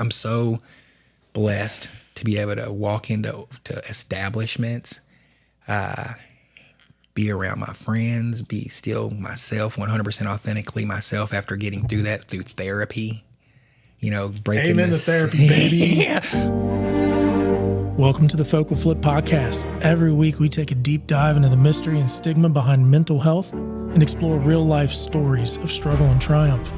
I'm so blessed to be able to walk into establishments, be around my friends, be still myself, 100% authentically myself after getting through that through therapy. Breaking Amen this. to therapy, baby. Yeah. Welcome to the Focal Flip Podcast. Every week we take a deep dive into the mystery and stigma behind mental health and explore real-life stories of struggle and triumph.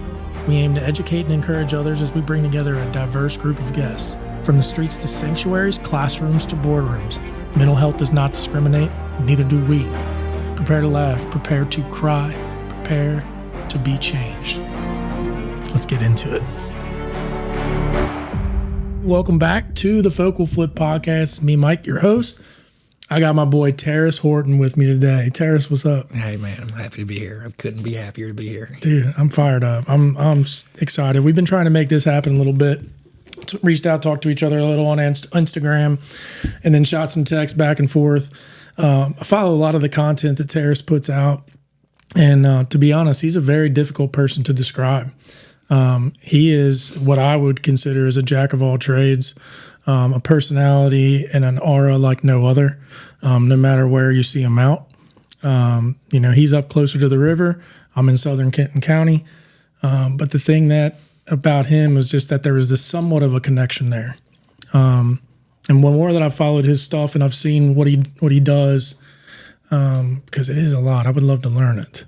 We aim to educate and encourage others as we bring together a diverse group of guests. From the streets to sanctuaries, classrooms to boardrooms, mental health does not discriminate, neither do we. Prepare to laugh, prepare to cry, prepare to be changed. Let's get into it. Welcome back to the Focal Flip Podcast. It's me, Mike, your host. I got my boy Tarris Horton with me today. Tarris, what's up? Hey, man, I'm happy to be here. I couldn't be happier to be here. Dude, I'm fired up. I'm excited. We've been trying to make this happen a little bit. Reached out, talked to each other a little on Instagram, and then shot some texts back and forth. I follow a lot of the content that Tarris puts out, and to be honest, he's a very difficult person to describe. He is what I would consider as a jack of all trades, a personality and an aura like no other, no matter where you see him out. He's up closer to the river. I'm in southern Kenton County. But the thing about him was just that there was this somewhat of a connection there. And one more that I've followed his stuff and I've seen what he does, because it is a lot. I would love to learn it,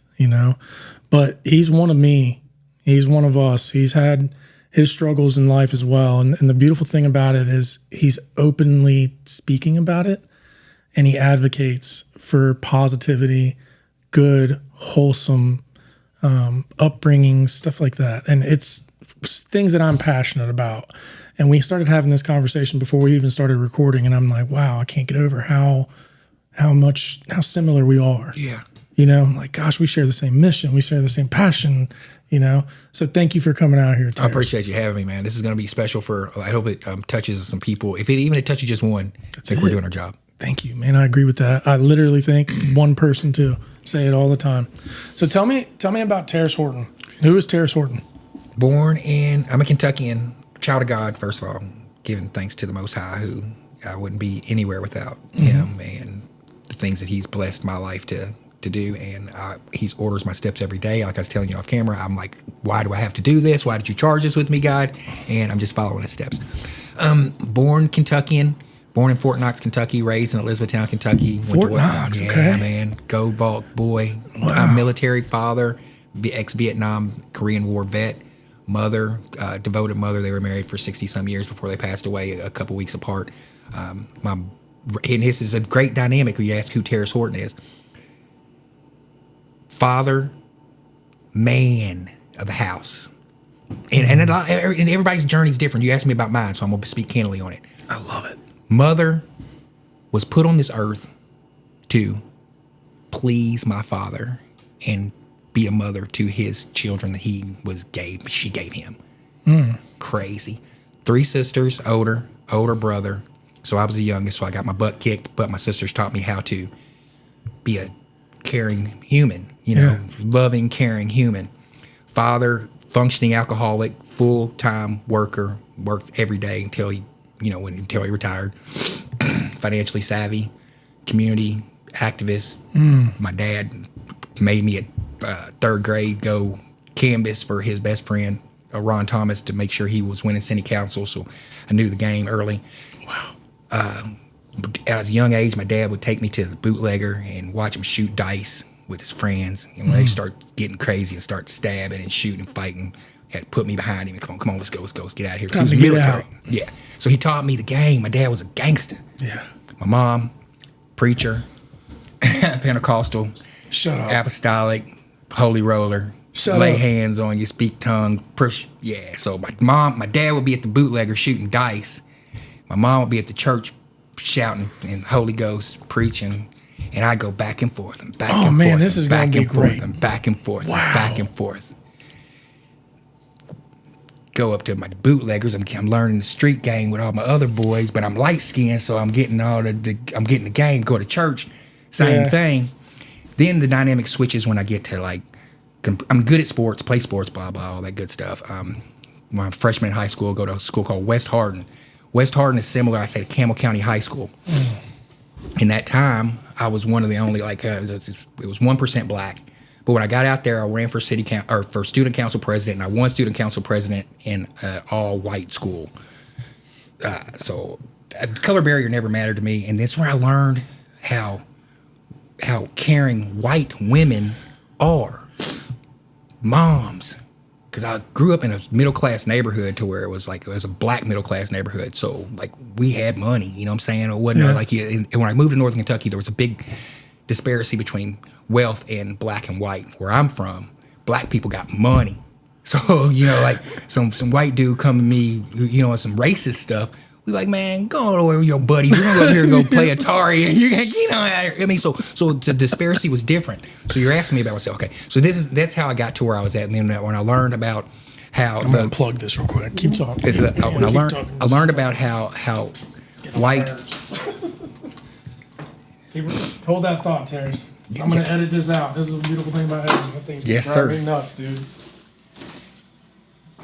but he's one of me. He's one of us. He's had his struggles in life as well. And the beautiful thing about it is he's openly speaking about it, and he advocates for positivity, good, wholesome upbringing, stuff like that. And it's things that I'm passionate about. And we started having this conversation before we even started recording, and I'm like, wow, I can't get over how similar we are. Yeah. I'm like, gosh, we share the same mission. We share the same passion. So thank you for coming out here, Tarris. I appreciate you having me, man. This is going to be special I hope it touches some people. If it touches just one, I think we're doing our job. Thank you, man. I agree with that. I literally think one person too. Say it all the time. So tell me about Tarris Horton. Who is Tarris Horton? I'm a Kentuckian, child of God, first of all, giving thanks to the Most High, who I wouldn't be anywhere without him and the things that he's blessed my life to do, and he's orders my steps every day. Like I was telling you off camera, I'm like, why do I have to do this? Why did you charge this with me, God? And I'm just following his steps. Born Kentuckian, born in Fort Knox, Kentucky, raised in Elizabethtown, Kentucky. Fort Knox, yeah, okay. Man, Go Vault boy. Wow. Military father, ex-Vietnam, Korean War vet, mother, devoted mother. They were married for 60-some years before they passed away, a couple weeks apart. And this is a great dynamic when you ask who Tarris Horton is. Father, man of the house. And everybody's journey is different. You asked me about mine, so I'm going to speak candidly on it. I love it. Mother was put on this earth to please my father and be a mother to his children that she gave him. Crazy. 3 sisters, older brother. So I was the youngest, so I got my butt kicked, but my sisters taught me how to be a caring human, loving, caring human. Father, functioning alcoholic, full-time worker, worked every day until he retired. Financially savvy, community activist. My dad made me at 3rd grade go canvas for his best friend, Ron Thomas, to make sure he was winning city council, so I knew the game early. Wow. At a young age, my dad would take me to the bootlegger and watch him shoot dice with his friends. And when they start getting crazy and start stabbing and shooting and fighting, he had to put me behind him and come on, let's go, let's get out of here. Time He was to get military. out. Yeah. So he taught me the game. My dad was a gangster. Yeah. My mom, preacher, Pentecostal, Shut up. apostolic, holy roller. Shut lay up. hands on you, speak tongue, push. Yeah. So my dad would be at the bootlegger shooting dice. My mom would be at the church shouting in Holy Ghost, preaching, and I'd go back and forth and back and forth. Oh man, this is going to be great. And back and forth, wow. and back and forth. Go up to my bootleggers. I'm learning the street game with all my other boys, but I'm light skinned, so I'm getting I'm getting the game. Go to church, same thing. Then the dynamic switches when I get to I'm good at sports, play sports, blah blah, all that good stuff. my freshman in high school, go to a school called West Hardin. West Hardin is similar, I say, to Campbell County High School. In that time, I was one of the only, it was 1% black. But when I got out there, I ran for for student council president, and I won student council president in an all-white school. So color barrier never mattered to me, and that's where I learned how caring white women are. Moms. Because I grew up in a middle-class neighborhood to where it was a black middle-class neighborhood. So, we had money, you know what I'm saying? It wasn't and when I moved to Northern Kentucky, there was a big disparity between wealth and black and white. Where I'm from, black people got money. So, some white dude come to me, on some racist stuff. We like, man, go over with your buddies. We're gonna go over here and go play Atari, and I mean, so the disparity was different. So you're asking me about myself, okay? So that's how I got to where I was at, and then when I learned about how I'm gonna plug this real quick. Keep talking. I learned about how white. Hold that thought, Tarris. I'm gonna edit this out. This is a beautiful thing about editing. That thing's yes, sir. driving me nuts, dude.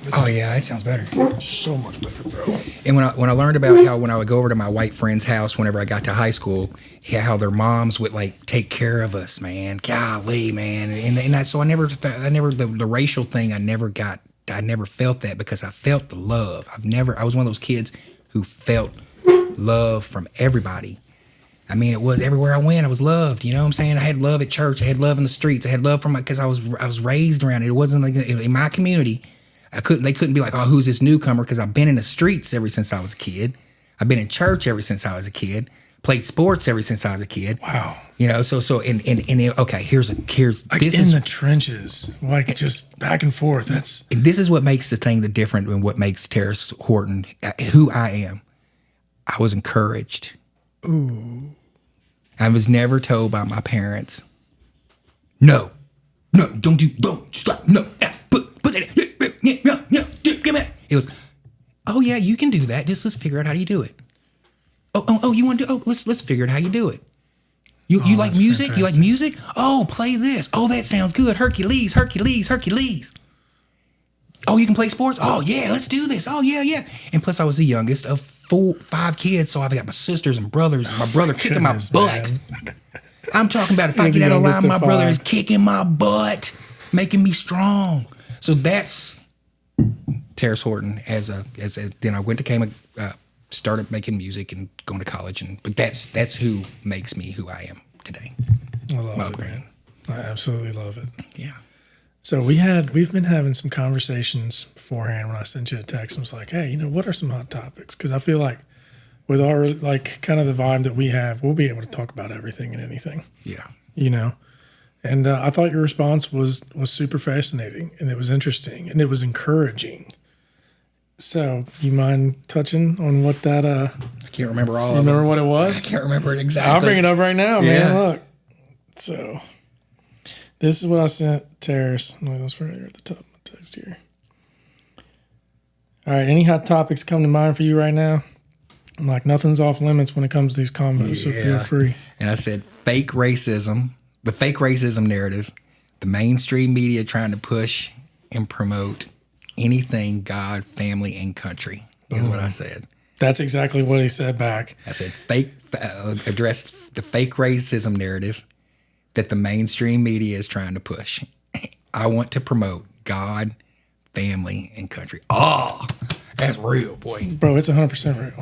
That sounds better. So much better, bro. And when I learned about how when I would go over to my white friend's house whenever I got to high school, how their moms would take care of us, man. Golly, man. And so I never the racial thing. I never felt that because I felt the love. I was one of those kids who felt love from everybody. I mean, it was everywhere I went, I was loved. You know what I'm saying? I had love at church. I had love in the streets. I had love because I was raised around it. It wasn't like in my community. They couldn't be like, oh, who's this newcomer? Because I've been in the streets ever since I was a kid. I've been in church ever since I was a kid. Played sports ever since I was a kid. Wow. Okay, here's this is in the trenches, just back and forth. This is what makes the thing different and what makes Tarris Horton who I am. I was encouraged. Ooh. I was never told by my parents, no, don't stop, no, put that in. No, give me. It was, oh yeah, you can do that. Let's figure out how you do it. Oh, you want to do? Oh, let's figure out how you do it. You like music? Fantastic. You like music? Oh, play this. Oh, that sounds good. Hercules. Oh, you can play sports? Oh yeah, let's do this. Oh yeah. And plus, I was the youngest of 5 kids, so I've got my sisters and brothers. And my brother kicking my butt. Man. I'm talking about if I get out of line, my brother is kicking my butt, making me strong. So that's Tarris Horton then I went to Cayman, started making music and going to college, but that's who makes me who I am today. I love it, man. I absolutely love it. Yeah. So we've been having some conversations beforehand when I sent you a text and was like, hey, what are some hot topics? Because I feel like with our kind of the vibe that we have, we'll be able to talk about everything and anything. Yeah. And I thought your response was super fascinating, and it was interesting, and it was encouraging. So, you mind touching on what that? I can't remember all of it. Remember what it was? I can't remember it exactly. I'll bring it up right now, man. Look. So, this is what I sent Tarris. No, that's right here at the top of my text here. All right. Any hot topics come to mind for you right now? Nothing's off limits when it comes to these combos, so feel free. And I said fake racism. The fake racism narrative, the mainstream media trying to push and promote anything God, family, and country is what I said. That's exactly what he said back. I said address the fake racism narrative that the mainstream media is trying to push. I want to promote God, family, and country. Oh, that's real, boy. Bro, it's 100% real.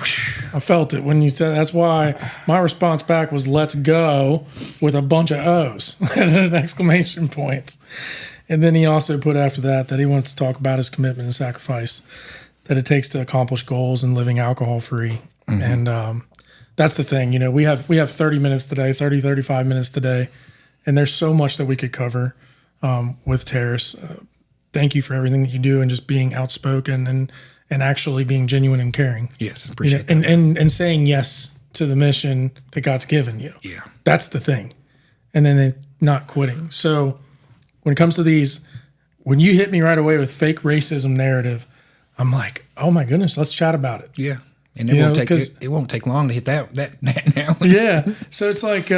I felt it when you said. That's why my response back was "Let's go" with a bunch of O's and exclamation points. And then he also put after that he wants to talk about his commitment and sacrifice that it takes to accomplish goals and living alcohol free. Mm-hmm. And that's the thing. We have 30 minutes today, 35 minutes today, and there's so much that we could cover with Tarris. Thank you for everything that you do and just being outspoken and actually being genuine and caring. Yes, appreciate that. And saying yes to the mission that God's given you. Yeah. That's the thing. And then not quitting. So when it comes to these, when you hit me right away with fake racism narrative, I'm like, oh my goodness, let's chat about it. Yeah. And it won't take long to hit that now. Yeah. So it's like,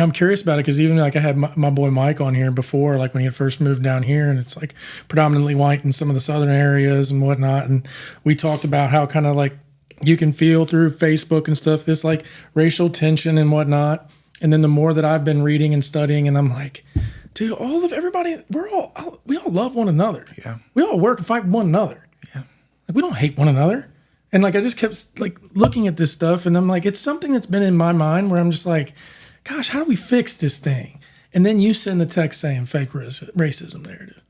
I'm curious about it because even like I had my boy Mike on here before, like when he had first moved down here, and it's like predominantly white in some of the southern areas and whatnot. And we talked about how kind of like you can feel through Facebook and stuff, this like racial tension and whatnot. And then the more that I've been reading and studying, and I'm like, dude, everybody, we all love one another. Yeah. We all work and fight one another. Yeah. Like we don't hate one another. And like I just kept like looking at this stuff, and I'm like, it's something that's been in my mind where I'm just like, gosh, how do we fix this thing? And then you send the text saying fake racism narrative.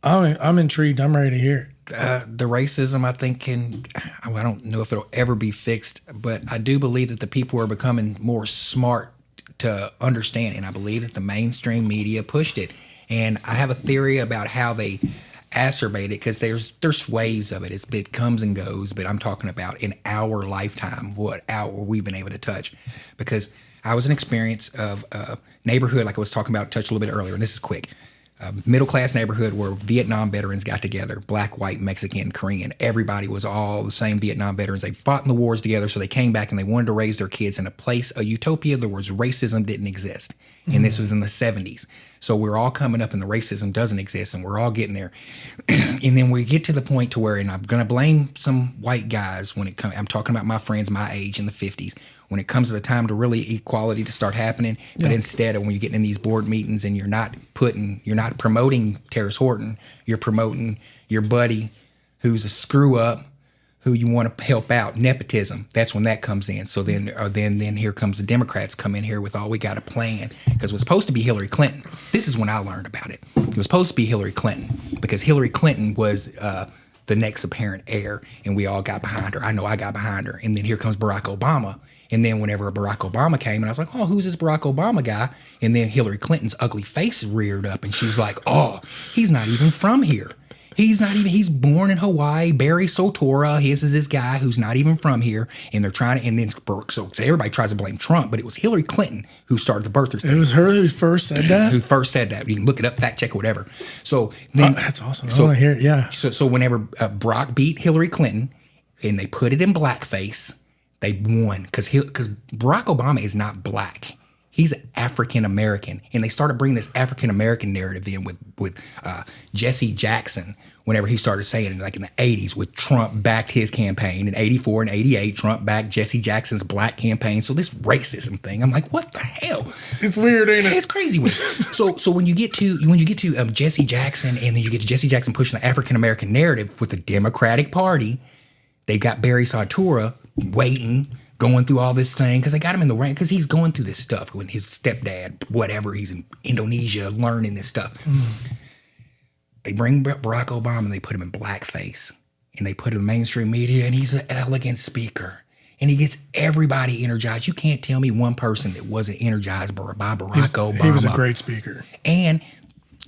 I'm intrigued. I'm ready to hear it. The racism, I think, I don't know if it'll ever be fixed, but I do believe that the people are becoming more smart to understand, and I believe that the mainstream media pushed it. And I have a theory about how they acerbate it, because there's waves of it. It comes and goes, but I'm talking about in our lifetime, what hour we've been able to touch. Because I was an experience of a neighborhood, like I was talking about, touched a little bit earlier, and this is quick. Middle-class neighborhood where Vietnam veterans got together, black, white, Mexican, Korean. Everybody was all the same Vietnam veterans. They fought in the wars together, so they came back and they wanted to raise their kids in a utopia where racism didn't exist. And this was in the 70s. So we're all coming up and the racism doesn't exist, and we're all getting there. And then we get to the point to where, and I'm going to blame some white guys when it comes, I'm talking about my friends my age in the 50s, when it comes to the time to really equality to start happening. But instead of when you're getting in these board meetings and you're not promoting Tarris Horton, you're promoting your buddy who's a screw up, who you want to help out, nepotism. That's when that comes in. So then here comes the Democrats come in here with, we got a plan, because it was supposed to be Hillary Clinton. This is when I learned about it. It was supposed to be Hillary Clinton, because Hillary Clinton was the next apparent heir, and we all got behind her. I know I got behind her. And then here comes Barack Obama. And then whenever Barack Obama came, and I was like, who's this Barack Obama guy? And then Hillary Clinton's ugly face reared up, and she's like, he's not even from here. He's born in Hawaii. Barry Sotora, his is this guy who's not even from here. And they're trying to, and then, so everybody tries to blame Trump, but it was Hillary Clinton who started the birther thing. It was her who first said that? Who first said that. You can look it up, fact check, or whatever. So then, that's awesome. I want to hear it, yeah. So whenever Barack beat Hillary Clinton and they put it in blackface, they won. Because Barack Obama is not black. He's African American, and they started bringing this African American narrative in with Jesse Jackson. Whenever he started saying it, like in the 80s, with Trump backed his campaign in 84 and 88, Trump backed Jesse Jackson's black campaign. So this racism thing, I'm like, what the hell? It's weird, ain't it? It's crazy weird. So when you get to Jesse Jackson, and then you get to Jesse Jackson pushing the African American narrative with the Democratic Party, they've got Barry Sotora waiting, going through all this thing, because they got him in the rank, because he's going through this stuff when his stepdad, whatever, he's in Indonesia learning this stuff. They bring Barack Obama and they put him in blackface, and they put him in mainstream media, and he's an elegant speaker, and he gets everybody energized. You can't tell me one person that wasn't energized by Barack Obama. He was a great speaker. And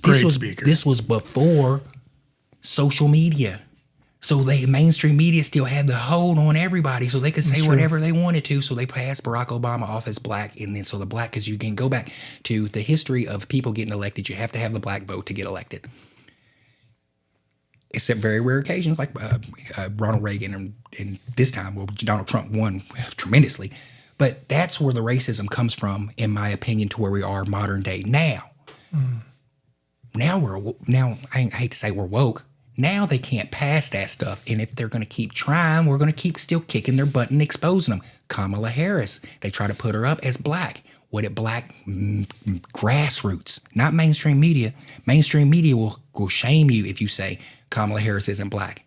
this was before social media. So mainstream media still had the hold on everybody, so they could say whatever they wanted to. So they passed Barack Obama off as black, and then so the black, because you can go back to the history of people getting elected, you have to have the black vote to get elected. Except very rare occasions like Ronald Reagan and this time, Donald Trump won tremendously. But that's where the racism comes from, in my opinion, to where we are modern day now. Now I hate to say we're woke. Now they can't pass that stuff. And if they're going to keep trying, we're going to keep still kicking their butt and exposing them. Kamala Harris, they try to put her up as black. What at black grassroots, not mainstream media. Mainstream media will shame you if you say Kamala Harris isn't black.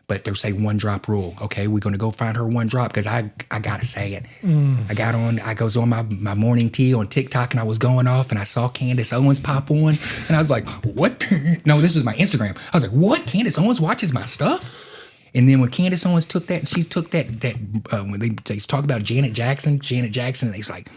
But they'll say one drop rule. Okay, we're going to go find her one drop, because I got to say it. I was on my morning tea on TikTok, and I was going off, and I saw Candace Owens pop on, and I was like, what? No, this was my Instagram. I was like, what? Candace Owens watches my stuff? And then when Candace Owens took that, when they talk about Janet Jackson, and they was like,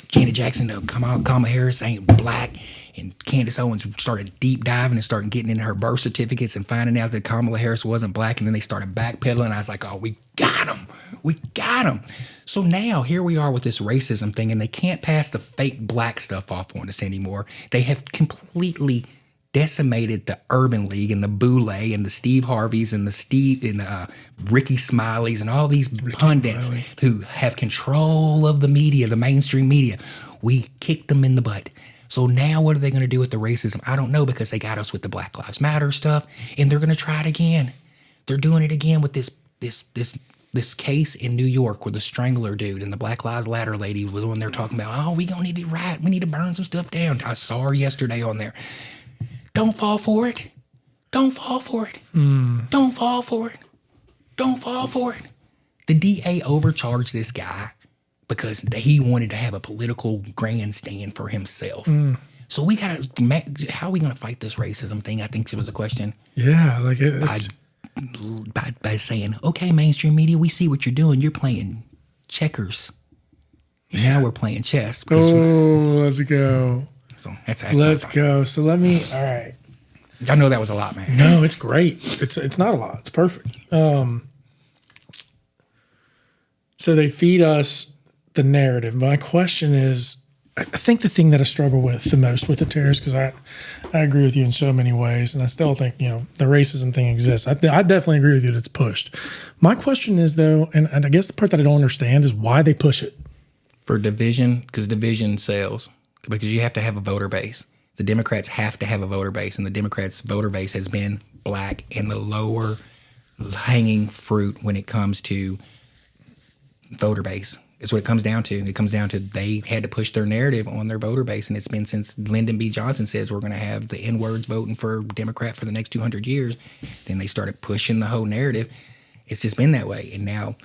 Janet Jackson, Kamala Harris ain't black. And Candace Owens started deep diving and started getting into her birth certificates and finding out that Kamala Harris wasn't black. And then they started backpedaling. I was like, we got them. We got them. So now here we are with this racism thing, and they can't pass the fake black stuff off on us anymore. They have completely decimated the Urban League and the Bootlegging and the Steve Harveys and the Ricky Smileys and all these pundits who have control of the media, the mainstream media. We kicked them in the butt. So now what are they going to do with the racism? I don't know, because they got us with the Black Lives Matter stuff, and they're going to try it again. They're doing it again with this case in New York where the Strangler dude and the Black Lives Matter lady was on there talking about, oh, we gonna need to riot. We need to burn some stuff down. I saw her yesterday on there. Don't fall for it. Don't fall for it. Don't fall for it. Don't fall for it. The DA overcharged this guy because he wanted to have a political grandstand for himself. So we gotta, how are we gonna fight this racism thing? I think it was a question. Yeah, like By saying, okay, mainstream media, we see what you're doing. You're playing checkers. Now we're playing chess. Let's go. So that's let's go. So all right. I know that was a lot, man. No, it's great. It's not a lot. It's perfect. So they feed us the narrative. My question is, I think the thing that I struggle with the most with the Tarris, because I agree with you in so many ways, and I still think, the racism thing exists. I definitely agree with you that it's pushed. My question is, though, and I guess the part that I don't understand is why they push it. For division, because division sells. Because you have to have a voter base. The Democrats have to have a voter base, and the Democrats' voter base has been black and the lower hanging fruit when it comes to voter base. It's what it comes down to. It comes down to they had to push their narrative on their voter base, and it's been since Lyndon B. Johnson says we're going to have the N-words voting for Democrat for the next 200 years. Then they started pushing the whole narrative. It's just been that way. And now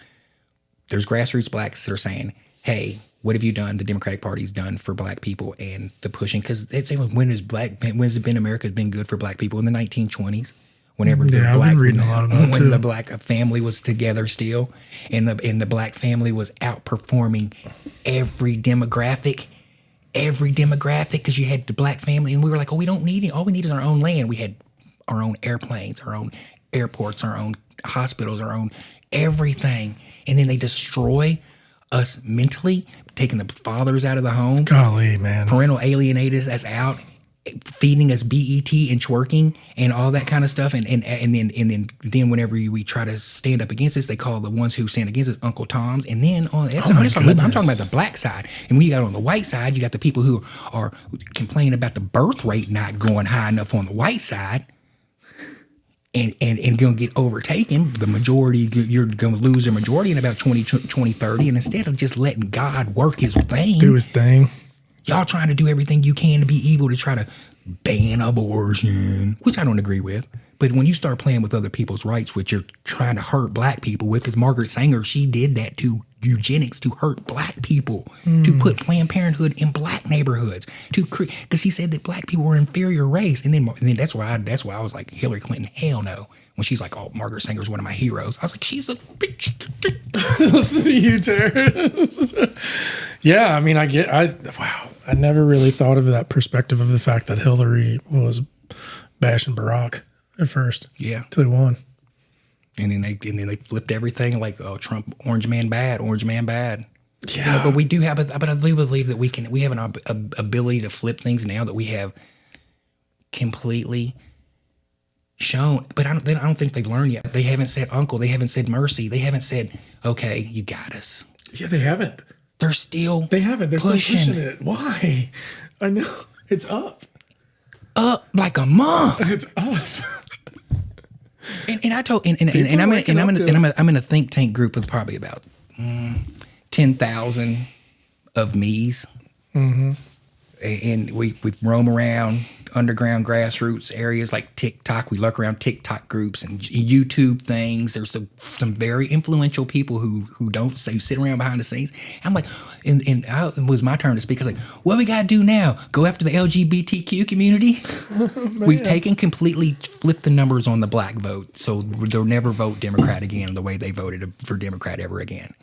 there's grassroots blacks that are saying, hey, what have you done? The Democratic Party's done for black people and the pushing. Because when has it been America has been good for black people? In the 1920s. Whenever the black family was together still, and the black family was outperforming every demographic, because you had the black family, and we were like, oh, we don't need it. All we need is our own land. We had our own airplanes, our own airports, our own hospitals, our own everything, and then they destroy us mentally, taking the fathers out of the home. Golly, man, parental alienated us out. Feeding us BET and twerking and all that kind of stuff, and then whenever we try to stand up against this, they call the ones who stand against us Uncle Toms. And then I'm talking about the black side. And when you got on the white side, you got the people who are complaining about the birth rate not going high enough on the white side, and gonna get overtaken. The majority, you're gonna lose the majority in about 2030, and instead of just letting God work His thing, do His thing. Y'all trying to do everything you can to be evil to try to ban abortion, which I don't agree with. But when you start playing with other people's rights, which you're trying to hurt black people with, because Margaret Sanger, she did that to eugenics to hurt black people, to put Planned Parenthood in black neighborhoods, because she said that black people were inferior race, and then that's why I was like, Hillary Clinton, hell no. When she's like, oh, Margaret Sanger's one of my heroes, I was like, she's a bitch. Listen to you, Tarris. Yeah, I mean, wow. I never really thought of that perspective of the fact that Hillary was bashing Barack at first. Yeah. Till he won. And then they flipped everything like, oh, Trump, orange man bad. Yeah. But we do have, but I do believe that we have an ability to flip things now that we have completely shown. But I don't think they've learned yet. They haven't said uncle. They haven't said mercy. They haven't said, okay, you got us. Yeah, they haven't. They're still They're still pushing it. Why? I know. It's up. Up like a mom. It's up. And I told I'm in a think tank group with probably about 10,000 of me's. Mm-hmm. And we roam around underground grassroots areas like TikTok. We lurk around TikTok groups and YouTube things. There's some very influential people who sit around behind the scenes. I'm like, it was my turn to speak. I was like, what we got to do now? Go after the LGBTQ community? We've completely flipped the numbers on the black vote. So they'll never vote Democrat again the way they voted for Democrat ever again.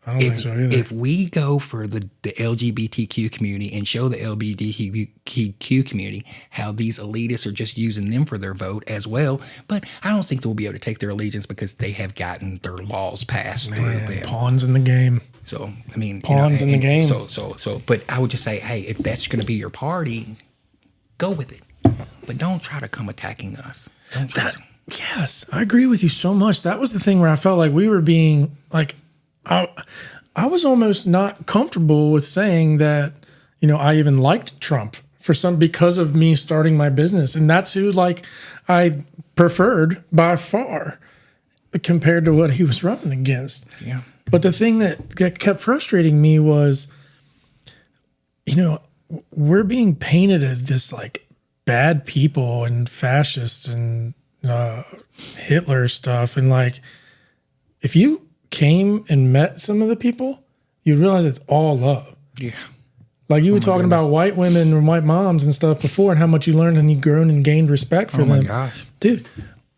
I don't think so either. If we go for the LGBTQ community and show the LGBTQ community how these elitists are just using them for their vote as well, but I don't think they'll be able to take their allegiance because they have gotten their laws passed through them. Pawns in the game. So, I mean, pawns in the game. So, but I would just say, hey, if that's going to be your party, go with it. but don't try to come attacking us. Don't try to. Yes, I agree with you so much. That was the thing where I felt like we were being like, I was almost not comfortable with saying that, I even liked Trump because of me starting my business. And that's who like I preferred by far compared to what he was running against. Yeah. But the thing that kept frustrating me was, we're being painted as this like bad people and fascists and Hitler stuff. And like, if you came and met some of the people, you'd realize it's all love. Yeah. Like you were talking about white women and white moms and stuff before and how much you learned and you've grown and gained respect for them. Oh my gosh. Dude,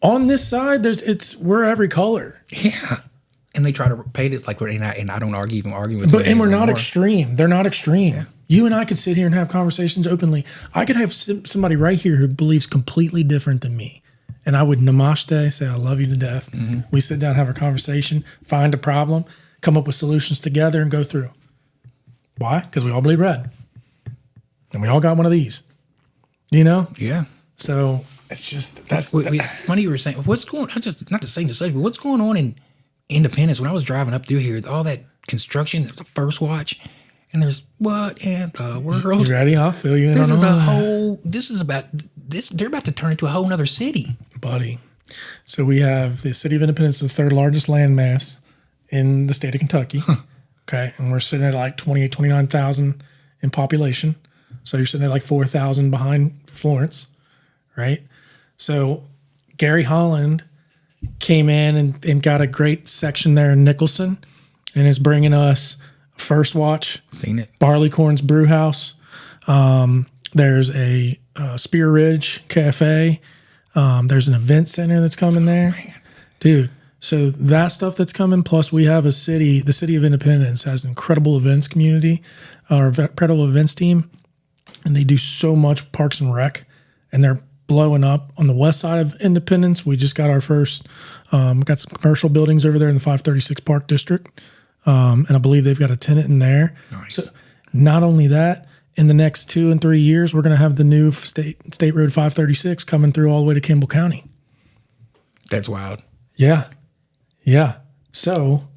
on this side, we're every color. Yeah. And they try to paint it like, and I don't argue with them. And we're not extreme. They're not extreme. Yeah. You and I could sit here and have conversations openly. I could have somebody right here who believes completely different than me. And I would namaste, say, I love you to death. Mm-hmm. We sit down, have a conversation, find a problem, come up with solutions together and go through. Why? Because we all bleed red. And we all got one of these. Yeah. So it's just, funny you were saying, what's going on, not to say the subject, but what's going on in Independence? When I was driving up through here, all that construction, the first watch, and there's what in the world? You ready? I'll fill you in. They're about to turn into a whole nother city. Buddy. So we have the city of Independence, the third largest landmass in the state of Kentucky. Okay. And we're sitting at like 29,000 in population. So you're sitting at like 4,000 behind Florence, right? So Gary Holland came in and got a great section there in Nicholson and is bringing us First Watch. Seen it. Barleycorn's Brew House. There's a Spear Ridge Cafe. There's an event center that's coming there. Dude, so that stuff that's coming, plus we have the City of Independence has an incredible events community, or incredible events team, and they do so much Parks and Rec, and they're blowing up. On the west side of Independence, we just got our first, got some commercial buildings over there in the 536 Park District, and I believe they've got a tenant in there. Nice. So not only that, in the next 2 and 3 years, we're going to have the new State Road 536 coming through all the way to Campbell County. That's wild. Yeah. Yeah. So,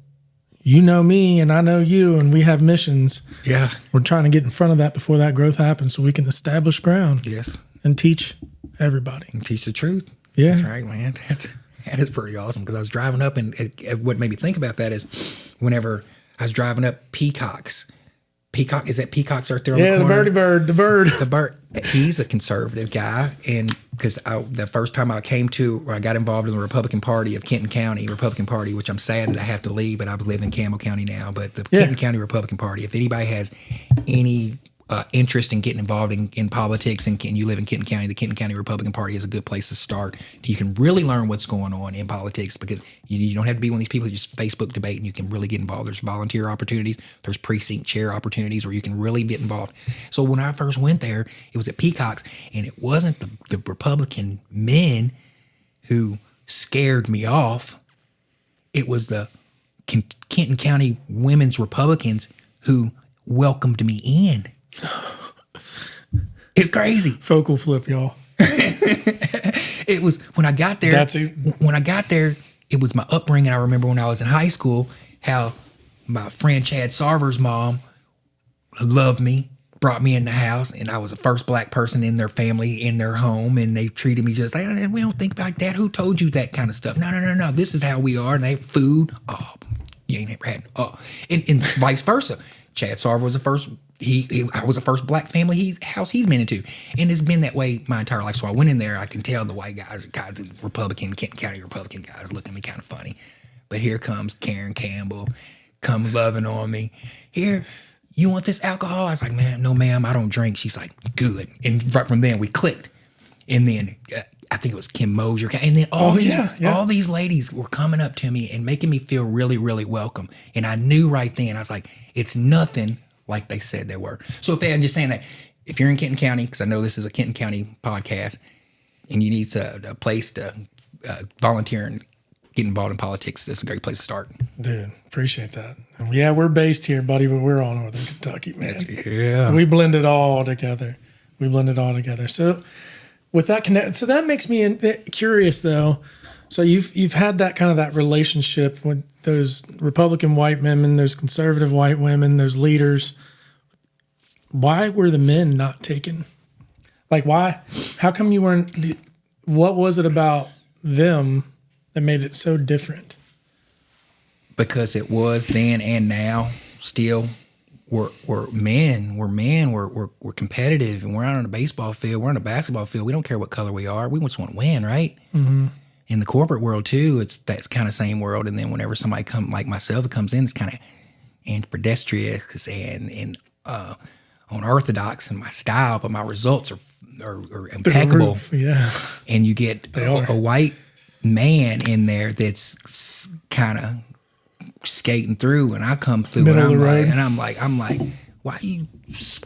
you know me and I know you, and we have missions. Yeah. We're trying to get in front of that before that growth happens so we can establish ground. Yes. And teach everybody. And teach the truth. Yeah. That's right, man. That is pretty awesome, because I was driving up, and what made me think about that is whenever I was driving up Peacock's. Is that Peacock's right there on the corner? Yeah, the bird. The bird. He's a conservative guy, and because the first time I got involved in the Republican Party of Kenton County, Republican Party, which I'm sad that I have to leave, but I live in Campbell County now. But the Kenton County Republican Party, if anybody has any interest in getting involved in politics and you live in Kenton County, the Kenton County Republican Party is a good place to start. You can really learn what's going on in politics, because you don't have to be one of these people who just Facebook debate, and you can really get involved. There's volunteer opportunities. There's precinct chair opportunities where you can really get involved. So when I first went there, it was at Peacock's, and it wasn't the Republican men who scared me off. It was the Kenton County women's Republicans who welcomed me in. It's crazy. Focal flip, y'all. It was when I got there. It was my upbringing. I remember when I was in high school, how my friend Chad Sarver's mom loved me, brought me in the house, and I was the first black person in their family, in their home, and they treated me just like, we don't think like that. Who told you that kind of stuff? No. This is how we are. And they have food. Oh, you ain't never had. Oh, and vice versa. Chad Sarver was the first. I was the first black family house he's been into, and it's been that way my entire life. So I went in there. I can tell the white guys, the Republican, Kenton County Republican guys, looking at me kind of funny. But here comes Karen Campbell, come loving on me. Here, you want this alcohol? I was like, no, ma'am, I don't drink. She's like, good. And right from then we clicked. And then I think it was Kim Mosier, and then all these ladies were coming up to me and making me feel really, really welcome. And I knew right then, I was like, it's nothing like they said they were. So I'm just saying that if you're in Kenton County, because I know this is a Kenton County podcast, and you need a place to volunteer and get involved in politics, this is a great place to start. Dude, appreciate that. Yeah, we're based here, buddy, but we're all Northern Kentucky, man. Yeah. We blend it all together. So with that connect. So that makes me curious though. So you've had that kind of that relationship with those Republican white women, those conservative white women, those leaders. Why were the men not taken? Like why? How come you weren't? What was it about them that made it so different? Because it was then and now still. We're men. We're competitive, and we're out on a baseball field. We're on a basketball field. We don't care what color we are. We just want to win, right? Mm-hmm. In the corporate world too, that's kind of same world. And then whenever somebody like myself that comes in, it's kind of pedestrious and unorthodox in my style, but my results are impeccable. Yeah, and you get a white man in there that's kind of skating through, and I come through, and I'm like, why are you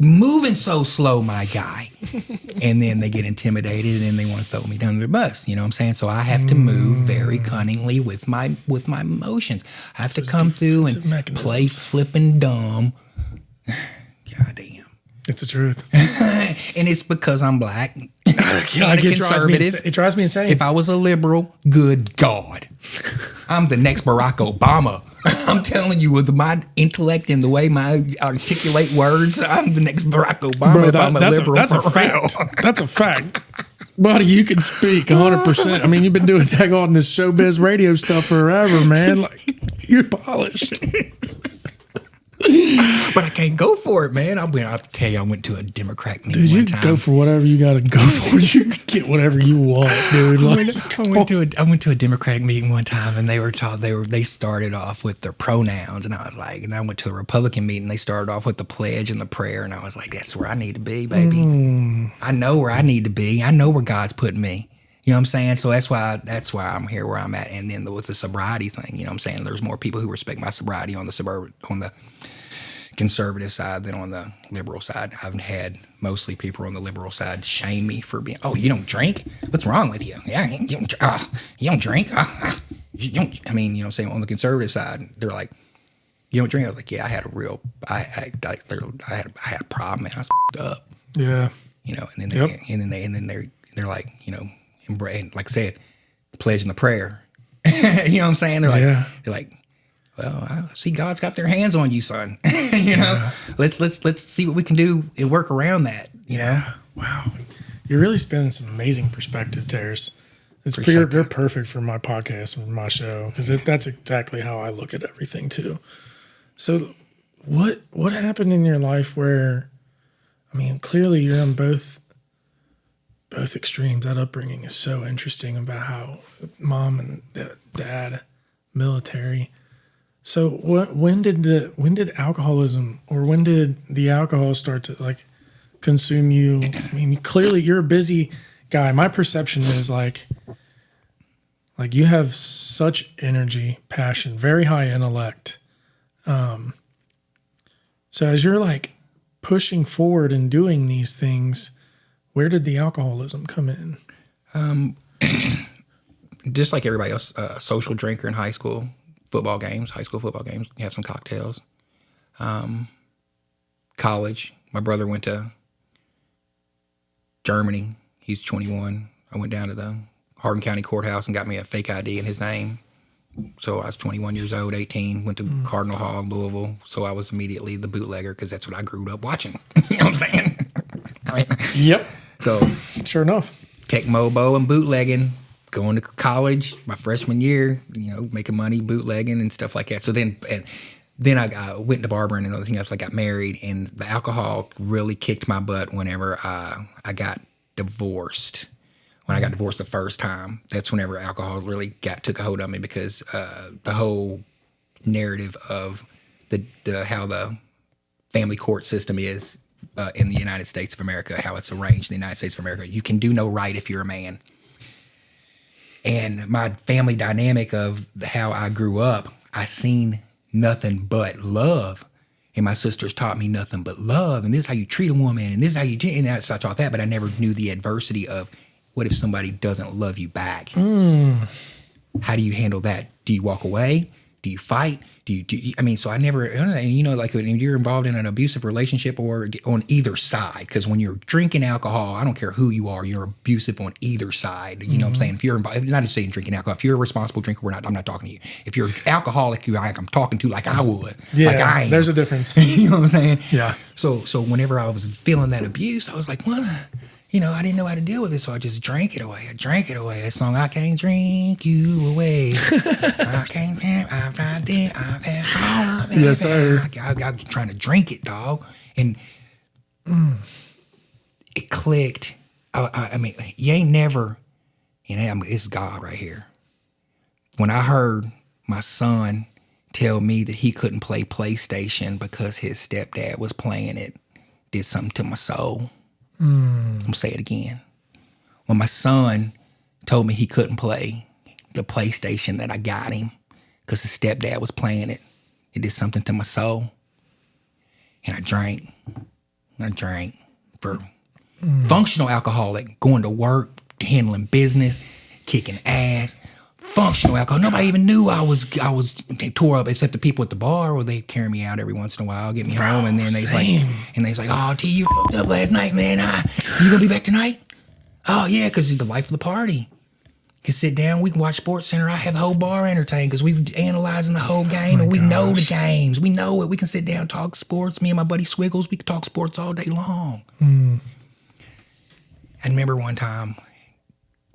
moving so slow, my guy? And then they get intimidated, and they want to throw me down the bus. You know what I'm saying? So I have to move very cunningly with my emotions. I have to come through and play flipping dumb. God damn. It's the truth. And it's because I'm black and conservative. It drives me insane. If I was a liberal, good God, I'm the next Barack Obama. I'm telling you, with my intellect and the way I articulate words, I'm the next Barack Obama. Bro, if I'm a liberal, that's a fact. That's a fact. Buddy, you can speak 100%. I mean, you've been doing that on this showbiz radio stuff forever, man. Like, you're polished. But I can't go for it, man. I'll tell you, I went to a Democrat meeting dude, one time. Go for whatever you got to go for. You can get whatever you want, dude. I went to a Democratic meeting one time, and they started off with their pronouns, and I was like, and I went to a Republican meeting. They started off with the pledge and the prayer, and I was like, that's where I need to be, baby. I know where I need to be. I know where God's putting me. You know what I'm saying? So that's why I'm here where I'm at. And then with the sobriety thing, you know what I'm saying? There's more people who respect my sobriety on the conservative side than on the liberal side. I've had mostly people on the liberal side shame me for being, oh, you don't drink? What's wrong with you? Yeah, you don't drink? You don't, I mean, you know what I'm saying? On the conservative side, they're like, you don't drink? I was like, yeah, I had a problem, and I was up. Yeah. You know, and then they're like, you know, and like I said, pledging the prayer. You know what I'm saying? They're like, well, I see God's got their hands on you, son. You know, let's see what we can do and work around that. You know? Wow, you're really spending some amazing perspective, Tarris. You're perfect for my podcast and my show because that's exactly how I look at everything too. So, what happened in your life where, I mean, clearly you're on both extremes. That upbringing is so interesting about how mom and dad, military. So when did alcoholism, or when did the alcohol start to like consume you? I mean, clearly you're a busy guy. My perception is like you have such energy, passion, very high intellect. So as you're like pushing forward and doing these things, where did the alcoholism come in? Just like everybody else, social drinker in high school football games, you have some cocktails. College, my brother went to Germany. He's 21. I went down to the Hardin County Courthouse and got me a fake ID in his name. So I was 21 years old, 18, went to Cardinal Hall in Louisville. So I was immediately the bootlegger because that's what I grew up watching. You know what I'm saying? Yep. So sure enough, tech mobo and bootlegging, going to college my freshman year, you know, making money bootlegging and stuff like that. So then I went into barbering and other things. I got married, and the alcohol really kicked my butt whenever I got divorced. When I got divorced the first time, that's whenever alcohol really took a hold of me because the whole narrative of how the family court system is in the United States of America, how it's arranged in the United States of America. You can do no right if you're a man. And my family dynamic of how I grew up, I seen nothing but love. And my sisters taught me nothing but love. And this is how you treat a woman. And this is how you do. And so I taught that, but I never knew the adversity of what if somebody doesn't love you back? How do you handle that? Do you walk away? Do you fight? I mean, so I never, you know, like when you're involved in an abusive relationship or on either side, because when you're drinking alcohol, I don't care who you are, you're abusive on either side. You know what I'm saying? If you're involved, not just saying drinking alcohol, if you're a responsible drinker, I'm not talking to you. If you're alcoholic, I'm talking to like I would. Yeah, like I am. There's a difference. You know what I'm saying? Yeah. So whenever I was feeling that abuse, I was like, well, you know, I didn't know how to deal with it, so I just drank it away. I drank it away. That song, I can't drink you away. I can't, I've had all. Yes, sir. I was trying to drink it, dog. And it clicked. I mean, you ain't never, you know, it's God right here. When I heard my son tell me that he couldn't play PlayStation because his stepdad was playing it, did something to my soul. I'm gonna say it again. When my son told me he couldn't play the PlayStation that I got him because his stepdad was playing it, it did something to my soul. And I drank. For functional alcoholic, going to work, handling business, kicking ass. Functional alcohol. Nobody even knew I was tore up except the people at the bar, where they carry me out every once in a while, get me home, and then they's like, "Oh, T, you fucked up last night, man. You gonna be back tonight?" Oh yeah, because it's the life of the party. Can sit down, we can watch Sports Center. I have the whole bar entertained because we've analyzing the whole game, and we know the games. We know it. We can sit down, talk sports. Me and my buddy Swiggles, we can talk sports all day long. I remember one time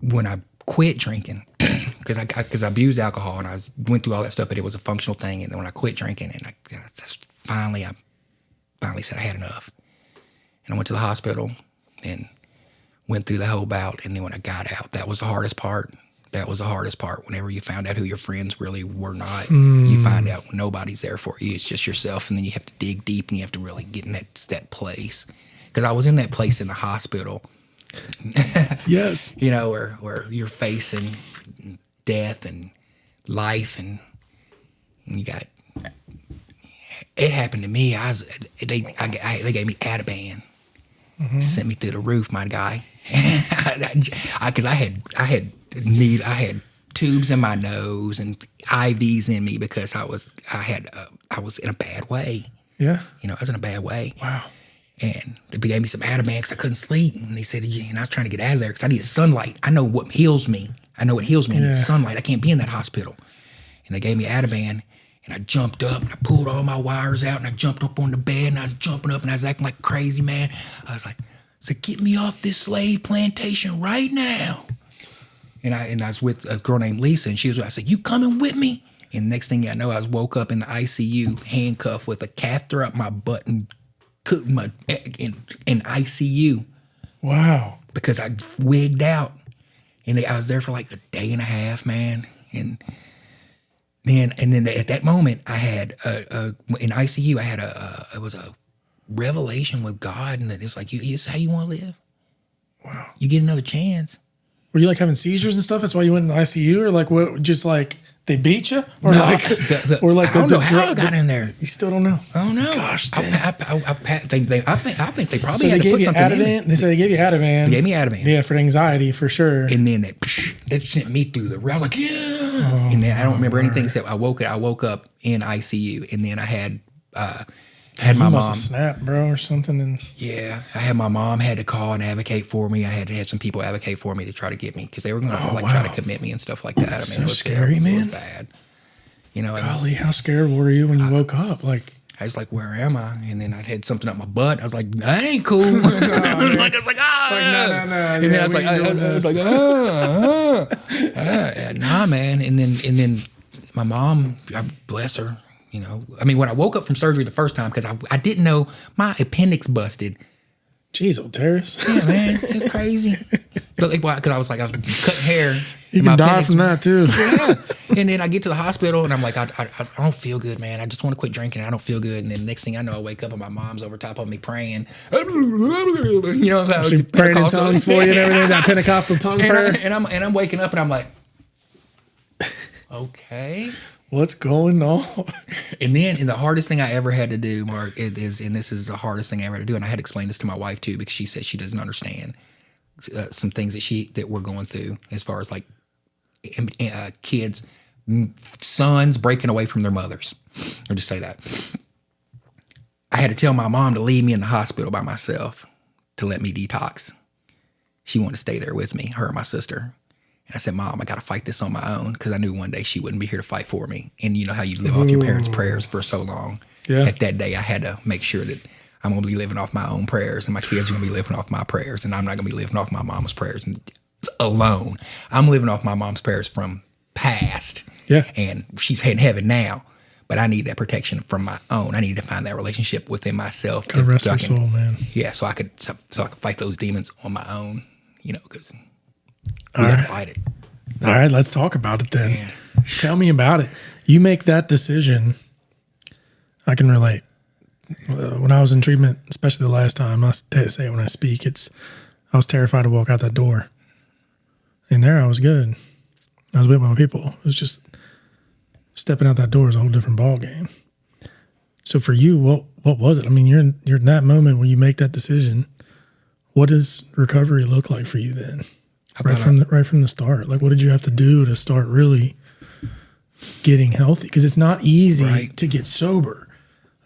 when I quit drinking because I abused alcohol and I went through all that stuff, but it was a functional thing. And then when I quit drinking, and I finally said I had enough, and I went to the hospital and went through the whole bout. And then when I got out, that was the hardest part. That was the hardest part. Whenever you found out who your friends really were not, you find out nobody's there for you. It's just yourself, and then you have to dig deep and you have to really get in that place. Because I was in that place in the hospital. Yes. You know, where you're facing death and life, and you got. It happened to me. They gave me Ativan, sent me through the roof, my guy, because I had tubes in my nose and IVs in me because I was in a bad way. Yeah. You know, I was in a bad way. Wow. And they gave me some Ativan because I couldn't sleep. And they said, and I was trying to get out of there because I needed sunlight. I know what heals me. I need sunlight. I can't be in that hospital. And they gave me Ativan, and I jumped up and I pulled all my wires out and I jumped up on the bed and I was jumping up and I was acting like crazy, man. I was like, get me off this slave plantation right now. And I was with a girl named Lisa, and I said, you coming with me? And next thing I know, I was woke up in the ICU, handcuffed with a catheter up my butt and in ICU. Wow. Because I wigged out. And I was there for like a day and a half, man. And then at that moment, I had in ICU, I had it was a revelation with God, and that it's like, it's how you want to live. Wow. You get another chance. Were you like having seizures and stuff? That's why you went in the ICU, or like what? Just like they beat you, or no, like, I don't know how I got in there. You still don't know. I don't know. Gosh, I think they probably so had to put something Ativan, in me. They said they gave you Ativan. They gave me Ativan. Yeah, for anxiety, for sure. And then that sent me through the round, like, yeah. Oh, and then I don't remember anything except I woke up in ICU, and then I had my must mom have snapped, bro, or something. And yeah, I had my mom had to call and advocate for me. I had some people advocate for me to try to get me because they were going to try to commit me and stuff like that. That's it was scary, man. It was bad. You know, golly, how scared were you when you woke up? Like, I was like, where am I? And then I had something up my butt. I was like, that ain't cool. I was like, ah. No. And then I was like, nah, man. And then my mom, God bless her. You know, I mean, when I woke up from surgery the first time, because I didn't know my appendix busted. Jeez, old Tarris. Yeah, man, it's crazy. Because I was cutting hair. You can die from that too. Yeah. And then I get to the hospital and I'm like, I don't feel good, man. I just want to quit drinking. I don't feel good. And then next thing I know, I wake up and my mom's over top of me praying. You know, she praying in tongues for you and everything. That Pentecostal tongue prayer. And I'm waking up and I'm like, okay. What's going on? And the hardest thing I ever had to do, Mark, this is the hardest thing I ever had to do. And I had to explain this to my wife too, because she said she doesn't understand some things that we're going through as far as like kids sons breaking away from their mothers. I'll just say that. I had to tell my mom to leave me in the hospital by myself to let me detox. She wanted to stay there with me, her and my sister. And I said, Mom, I got to fight this on my own, because I knew one day she wouldn't be here to fight for me. And you know how you live off your parents' prayers for so long. Yeah. At that day, I had to make sure that I'm going to be living off my own prayers, and my kids are going to be living off my prayers, and I'm not going to be living off my mom's prayers alone. I'm living off my mom's prayers from past. Yeah. And she's in heaven now. But I need that protection from my own. I need to find that relationship within myself. God rest your soul, man. Yeah, so I could fight those demons on my own, because we got to fight it. All right, let's talk about it then. Man. Tell me about it. You make that decision. I can relate. When I was in treatment, especially the last time, I say it when I speak, I was terrified to walk out that door. And there I was good. I was with my people. It was just stepping out that door is a whole different ball game. So for you, what was it? I mean, you're in that moment when you make that decision. What does recovery look like for you then? Right from the start. Like, what did you have to do to start really getting healthy? Because it's not easy to get sober.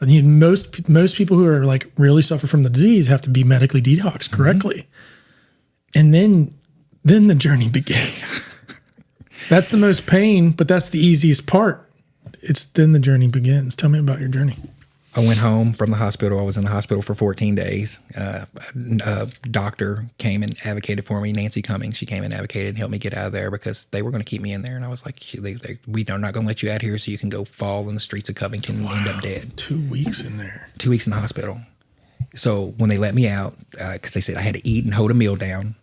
I mean, most people who are like really suffer from the disease have to be medically detoxed correctly, and then the journey begins. That's the most pain, but that's the easiest part. It's then the journey begins. Tell me about your journey. I went home from the hospital. I was in the hospital for 14 days. A doctor came and advocated for me, Nancy Cummings. She came and advocated and helped me get out of there, because they were going to keep me in there. And I was like, we are not going to let you out here so you can go fall in the streets of Covington and end up dead. 2 weeks in there. 2 weeks in the hospital. So when they let me out, because they said I had to eat and hold a meal down,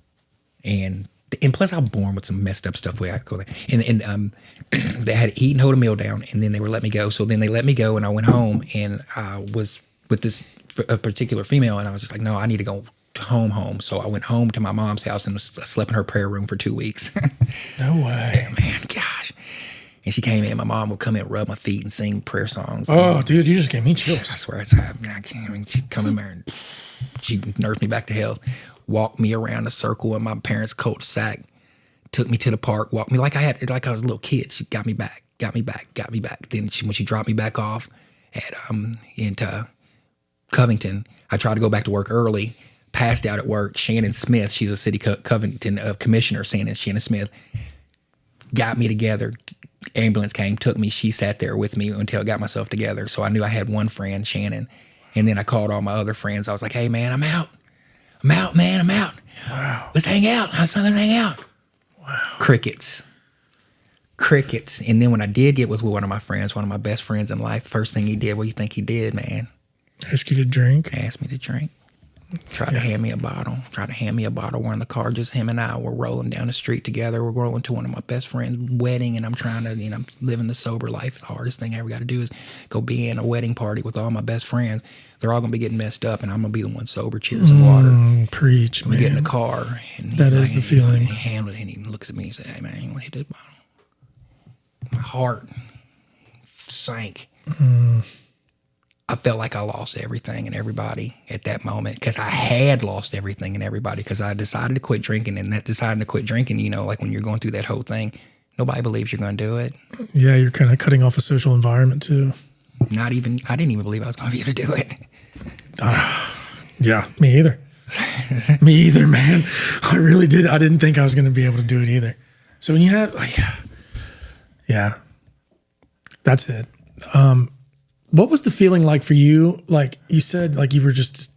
and plus I'm born with some messed up stuff where I go there. And they had to eat and hold a meal down, and then they would let me go. So then they let me go, and I went home, and I was with a particular female, and I was just like, no, I need to go home. So I went home to my mom's house and slept in her prayer room for 2 weeks. No way. Yeah, man, gosh. And she came in. My mom would come in and rub my feet and sing prayer songs. Oh, dude, you just gave me chills. I swear it's happening. She'd come in there and she nursed me back to health. Walked me around a circle in my parents' cul-de-sac, took me to the park, walked me like I was a little kid. She got me back. Then when she dropped me back off into Covington, I tried to go back to work early, passed out at work. Shannon Smith, she's a city Covington commissioner, Shannon Smith, got me together. Ambulance came, took me. She sat there with me until I got myself together. So I knew I had one friend, Shannon. And then I called all my other friends. I was like, hey, man, I'm out. I'm out, man. I'm out. Wow. Let's hang out. Let's hang out. Wow. Crickets. And then when I did get with one of my friends, one of my best friends in life, first thing he did, what do you think he did, man? Ask you to drink? Asked me to drink. Tried to hand me a bottle. We're in the car, just him and I. We're rolling down the street together. We're rolling to one of my best friend's wedding, and I'm trying to, living the sober life. The hardest thing I ever got to do is go be in a wedding party with all my best friends. They're all going to be getting messed up, and I'm going to be the one sober. Cheers and water. Preach, man. We get in the car. And that is the feeling. He handled it, and he looks at me and said, hey, man, you want to hit this bottle? My heart sank. I felt like I lost everything and everybody at that moment, because I had lost everything and everybody, because I decided to quit drinking. And that deciding to quit drinking, like when you're going through that whole thing, nobody believes you're going to do it. Yeah, you're kind of cutting off a social environment too. I didn't even believe I was going to be able to do it. Yeah, me either. Me either, man. I really did. I didn't think I was going to be able to do it either. So when you had, yeah, that's it. What was the feeling like for you? Like you said, like you were just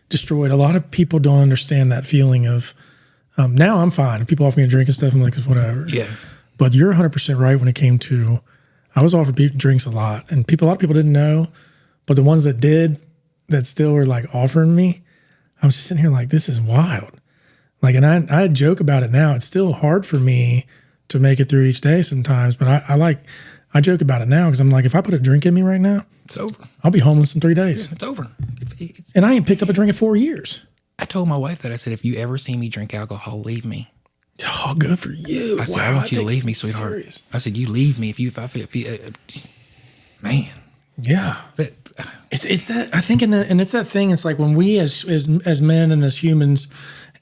destroyed. A lot of people don't understand that feeling of, now I'm fine. If people offer me a drink and stuff, I'm like, whatever. Yeah. But you're 100% right when it came to, I was offered drinks a lot, and a lot of people didn't know, but the ones that did, that still were like offering me, I was just sitting here like, this is wild. Like, and I joke about it now. It's still hard for me to make it through each day sometimes, but I joke about it now, because I'm like, if I put a drink in me right now, it's over. I'll be homeless in 3 days. Yeah, it's over. And I ain't picked up a drink in 4 years. I told my wife that. I said, if you ever see me drink alcohol, leave me. Oh, good for you. I said, I want you to leave me, sweetheart. Serious. I said, you leave me if you man. Yeah. It's that, I think, and it's that thing. It's like when we as men and as humans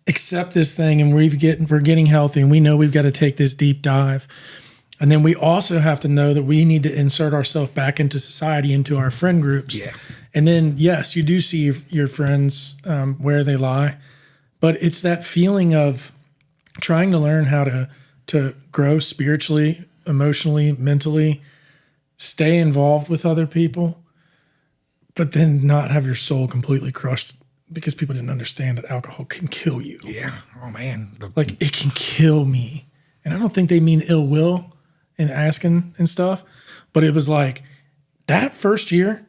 accept this thing, and we're getting healthy, and we know we've got to take this deep dive. And then we also have to know that we need to insert ourselves back into society, into our friend groups. Yeah. And then, yes, you do see your friends where they lie, but it's that feeling of trying to learn how to grow spiritually, emotionally, mentally, stay involved with other people, but then not have your soul completely crushed because people didn't understand that alcohol can kill you. Yeah. Oh, man. Like, it can kill me. And I don't think they mean ill will in asking and stuff, but it was like that first year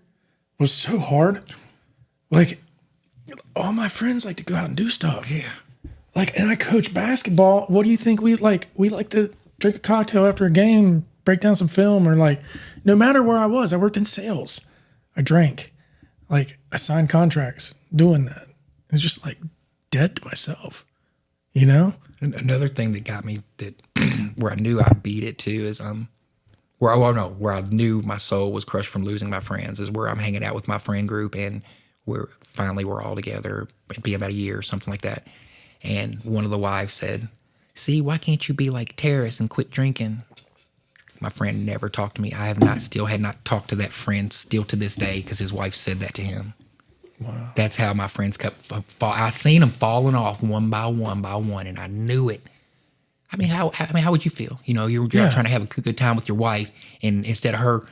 was so hard. Like, all my friends like to go out and do stuff. Yeah. Like, and I coach basketball. What do you think we like? We like to drink a cocktail after a game, break down some film, or like, no matter where I was, I worked in sales. I drank. Like, I signed contracts doing that. It's just like dead to myself, you know? And another thing that got me that where I knew I beat it too is where I knew my soul was crushed from losing my friends is where I'm hanging out with my friend group and we're all together. It'd be about a year or something like that. And one of the wives said, "See, why can't you be like Tarris and quit drinking?" My friend never talked to me. I had not talked to that friend still to this day because his wife said that to him. Wow. That's how my friends kept I seen them falling off one by one, and I knew it. I mean, how would you feel? You know, you're out trying to have a good time with your wife, and instead of her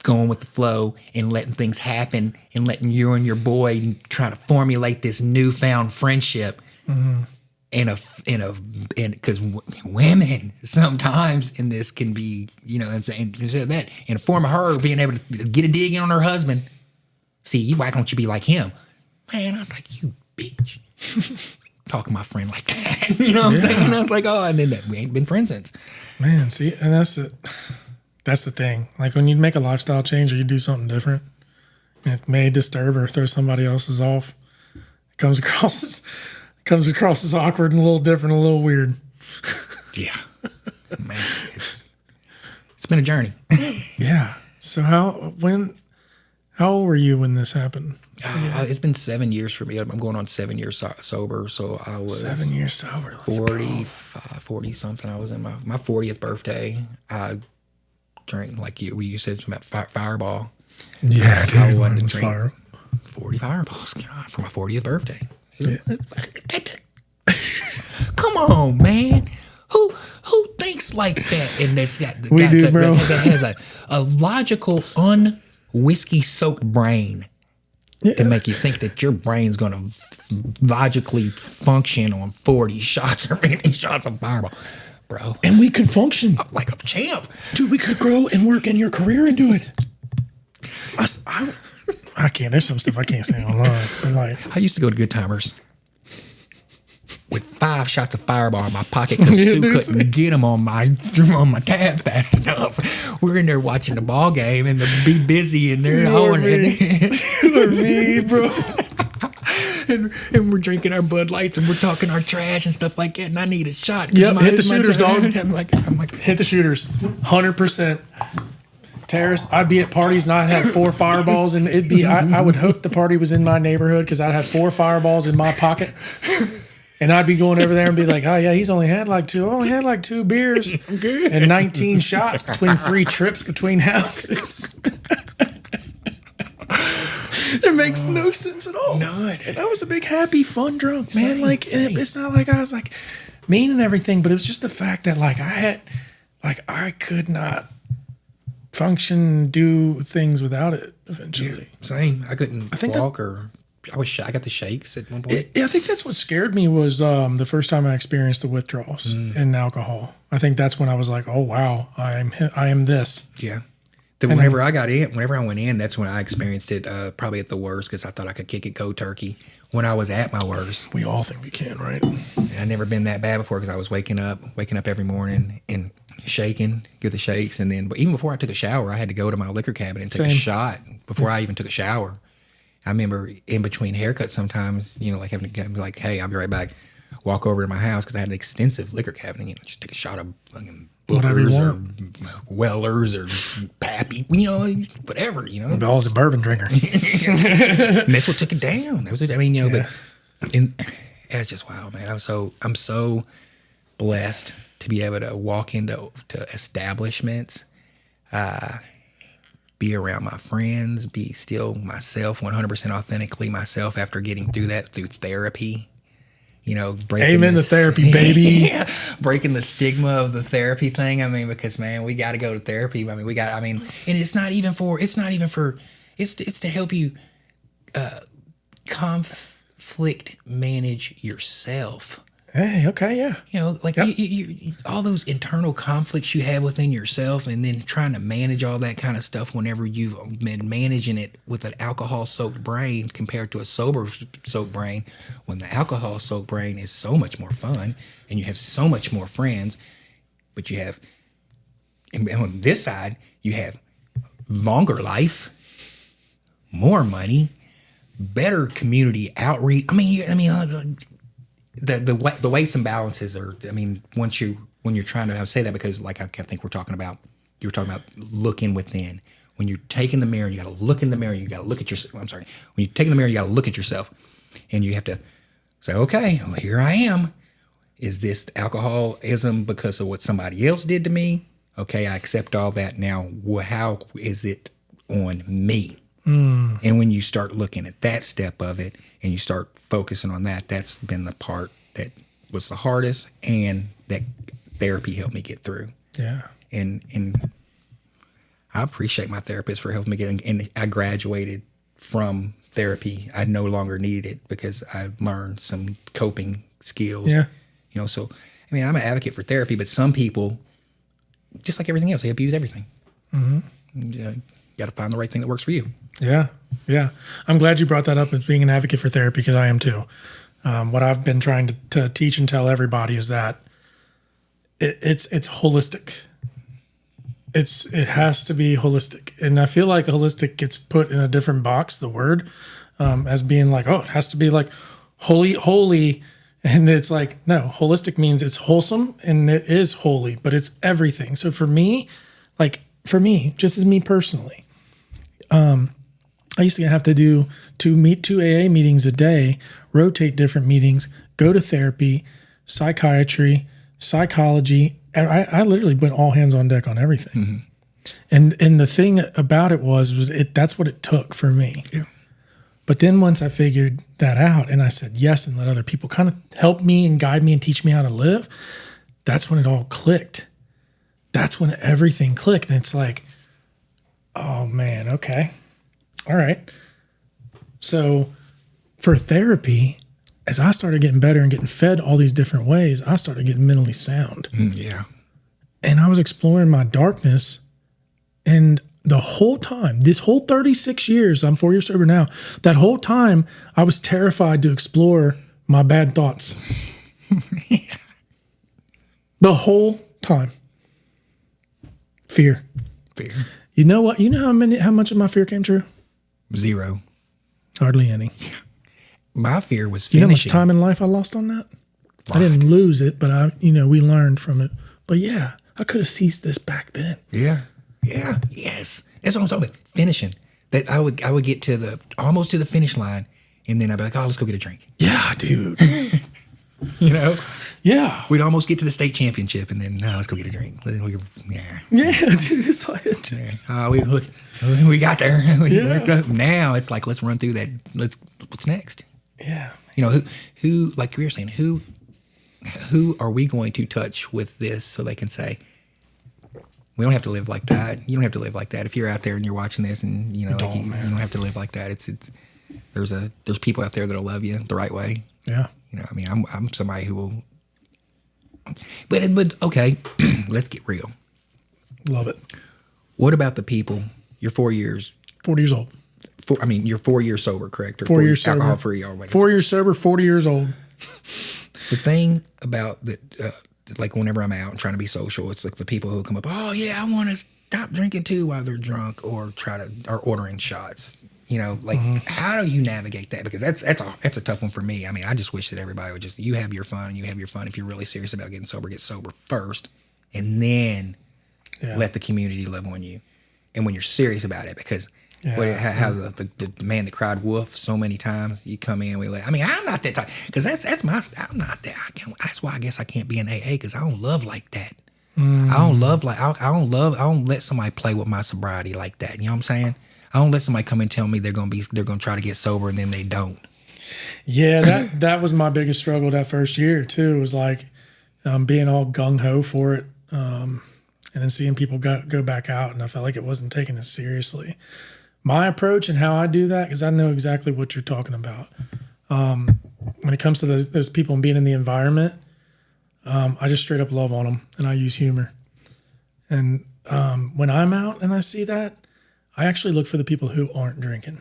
going with the flow and letting things happen and letting you and your boy try to formulate this newfound friendship, and because women sometimes in this can be, you know, and instead of that, in the form of her being able to get a dig in on her husband. See, why don't you be like him? Man, I was like, you bitch. Talking to my friend like that. You know what I'm saying? I was like, oh, and then we ain't been friends since. Man, see, and that's the thing. Like when you make a lifestyle change or you do something different, and it may disturb or throw somebody else's off, it comes across as awkward and a little different, a little weird. Yeah. Man, it's been a journey. Yeah. So how old were you when this happened? It's been 7 years for me. I'm going on 7 years sober. So I was 7 years sober. 40 something. I was in my 40th birthday. I drank like you said some Fireball. Yeah, dude, I wanted to drink 40 Fireballs for my 40th birthday. Yeah. Come on, man. Who thinks like that? And that's got that has a logical whiskey soaked brain to make you think that your brain's going to logically function on 40 shots or 50 shots of Fireball, bro. And we could function like a champ, dude. We could grow and work in your career and do it. I can't. There's some stuff I can't say online. I used to go to Good Timers with 5 shots of Fireball in my pocket because Sue couldn't get them on my tab fast enough. We're in there watching the ball game and be busy in there. Me, bro. and we're drinking our Bud Lights and we're talking our trash and stuff like that. And I need a shot. Yep, hit the shooters, dog. I'm like, hit the shooters, 100%. Tarris, I'd be at parties and I'd have 4 Fireballs, and it'd be I would hope the party was in my neighborhood because I'd have 4 Fireballs in my pocket. And I'd be going over there and be like, oh, yeah, he's only had like 2. I only had like 2 beers. I'm good. And 19 shots between 3 trips between houses. It makes no sense at all. None. And I was a big, happy, fun drunk, man. It's not like I was like mean and everything, but it was just the fact that I could not function, do things without it eventually. Yeah, same. I couldn't walk or... I got the shakes at one point. I think that's what scared me was the first time I experienced the withdrawals in alcohol. I think that's when I was like, oh, wow, I am this. Yeah. Whenever I went in, that's when I experienced it probably at the worst because I thought I could kick it cold turkey when I was at my worst. We all think we can, right? I'd never been that bad before because I was waking up every morning and shaking, get the shakes. And then, but even before I took a shower, I had to go to my liquor cabinet and take a shot before I even took a shower. I remember in between haircuts sometimes, you know, like having to be like, hey, I'll be right back. Walk over to my house because I had an extensive liquor cabinet. You know, just take a shot of fucking Bookers or Wellers or Pappy, you know, whatever, you know. I was a bourbon drinker. And that's what took it down. That was it. I mean, you know, but it's just wow, man. I'm so blessed to be able to walk into establishments, be around my friends, be still myself, 100% authentically myself after getting through that through therapy. Breaking Amen to therapy, baby. Yeah, breaking the stigma of the therapy thing. I mean, because man, we got to go to therapy. And it's to help you conflict manage yourself. Hey, okay, yeah. You all those internal conflicts you have within yourself, and then trying to manage all that kind of stuff whenever you've been managing it with an alcohol-soaked brain compared to a sober-soaked brain, when the alcohol-soaked brain is so much more fun, and you have so much more friends, but you have, and on this side, you have longer life, more money, better community outreach. The weights and balances are, when you're trying to say that, because like I think you were talking about looking within. When you're taking the mirror, you got to look in the mirror. You got to look at yourself. I'm sorry. When you're taking the mirror, you got to look at yourself, and you have to say, okay, well, here I am. Is this alcoholism because of what somebody else did to me? Okay, I accept all that. Now, how is it on me? And when you start looking at that step of it and you start focusing on that, that's been the part that was the hardest, and that therapy helped me get through. Yeah. And I appreciate my therapist for helping me get, and I graduated from therapy. I no longer needed it because I learned some coping skills. Yeah. So, I'm an advocate for therapy, but some people, just like everything else, they abuse everything. Mm-hmm. You got to find the right thing that works for you. Yeah. Yeah. I'm glad you brought that up as being an advocate for therapy, because I am too. What I've been trying to teach and tell everybody is that it's holistic. It has to be holistic. And I feel like holistic gets put in a different box, the word, as being like, oh, it has to be like holy. And it's like, no, holistic means it's wholesome and it is holy, but it's everything. So for me, just as me personally, I used to have to do two AA meetings a day, rotate different meetings, go to therapy, psychiatry, psychology. I literally went all hands on deck on everything. Mm-hmm. And the thing about it was that's what it took for me. Yeah. But then once I figured that out and I said yes and let other people kind of help me and guide me and teach me how to live, that's when it all clicked. That's when everything clicked. And it's like, oh man, okay. All right. So for therapy, as I started getting better and getting fed all these different ways, I started getting mentally sound. Yeah. And I was exploring my darkness. And the whole time, this whole 36 years, I'm 4 years sober now, that whole time I was terrified to explore my bad thoughts. The whole time. Fear. You know what? You know how much of my fear came true? 0. Hardly any. My fear was finishing. You know how much finishing. time in life I lost on that? Right. I didn't lose it, but we learned from it. But yeah, I could have ceased this back then. Yeah. Yeah. Yes. That's what I'm talking about. Finishing. That I would get to almost to the finish line, and then I'd be like, oh, let's go get a drink. Yeah, dude. Yeah. We'd almost get to the state championship, and then, no, let's go get a drink. Yeah, dude. It's like, we got there. Yeah. Now it's like, let's run through that. What's next? Yeah. Who, like you were saying, who are we going to touch with this so they can say, we don't have to live like that. You don't have to live like that. If you're out there and you're watching this, and you don't have to live like that. There's people out there that'll love you the right way. Yeah. I'm somebody who will. But okay, let's get real. Love it. What about the people? You're 4 years. 40 years old. You're 4 years sober, correct? Or 4 years sober. Alcohol free. 4 years sober, 40 years old. The thing about that, like whenever I'm out and trying to be social, it's like the people who come up, oh yeah, I want to stop drinking too while they're drunk, or ordering shots. How do you navigate that? Because that's a tough one for me. I just wish that everybody would you have your fun. If you're really serious about getting sober, get sober first, and then let the community love on you. And when you're serious about it, because Yeah. How the man that cried wolf so many times. You come in, we like. I mean, I'm not that type because that's my. I'm not that. That's why I guess I can't be in AA because I don't love like that. I don't love like I don't let somebody play with my sobriety like that. You know what I'm saying? I don't let somebody come and tell me they're gonna try to get sober and then they don't. Yeah, that was my biggest struggle that first year too. Was like being all gung ho for it, and then seeing people go back out, and I felt like it wasn't taken as seriously. My approach and how I do that, because I know exactly what you're talking about. When it comes to those people and being in the environment, I just straight up love on them, and I use humor. And when I'm out and I see that, I actually look for the people who aren't drinking.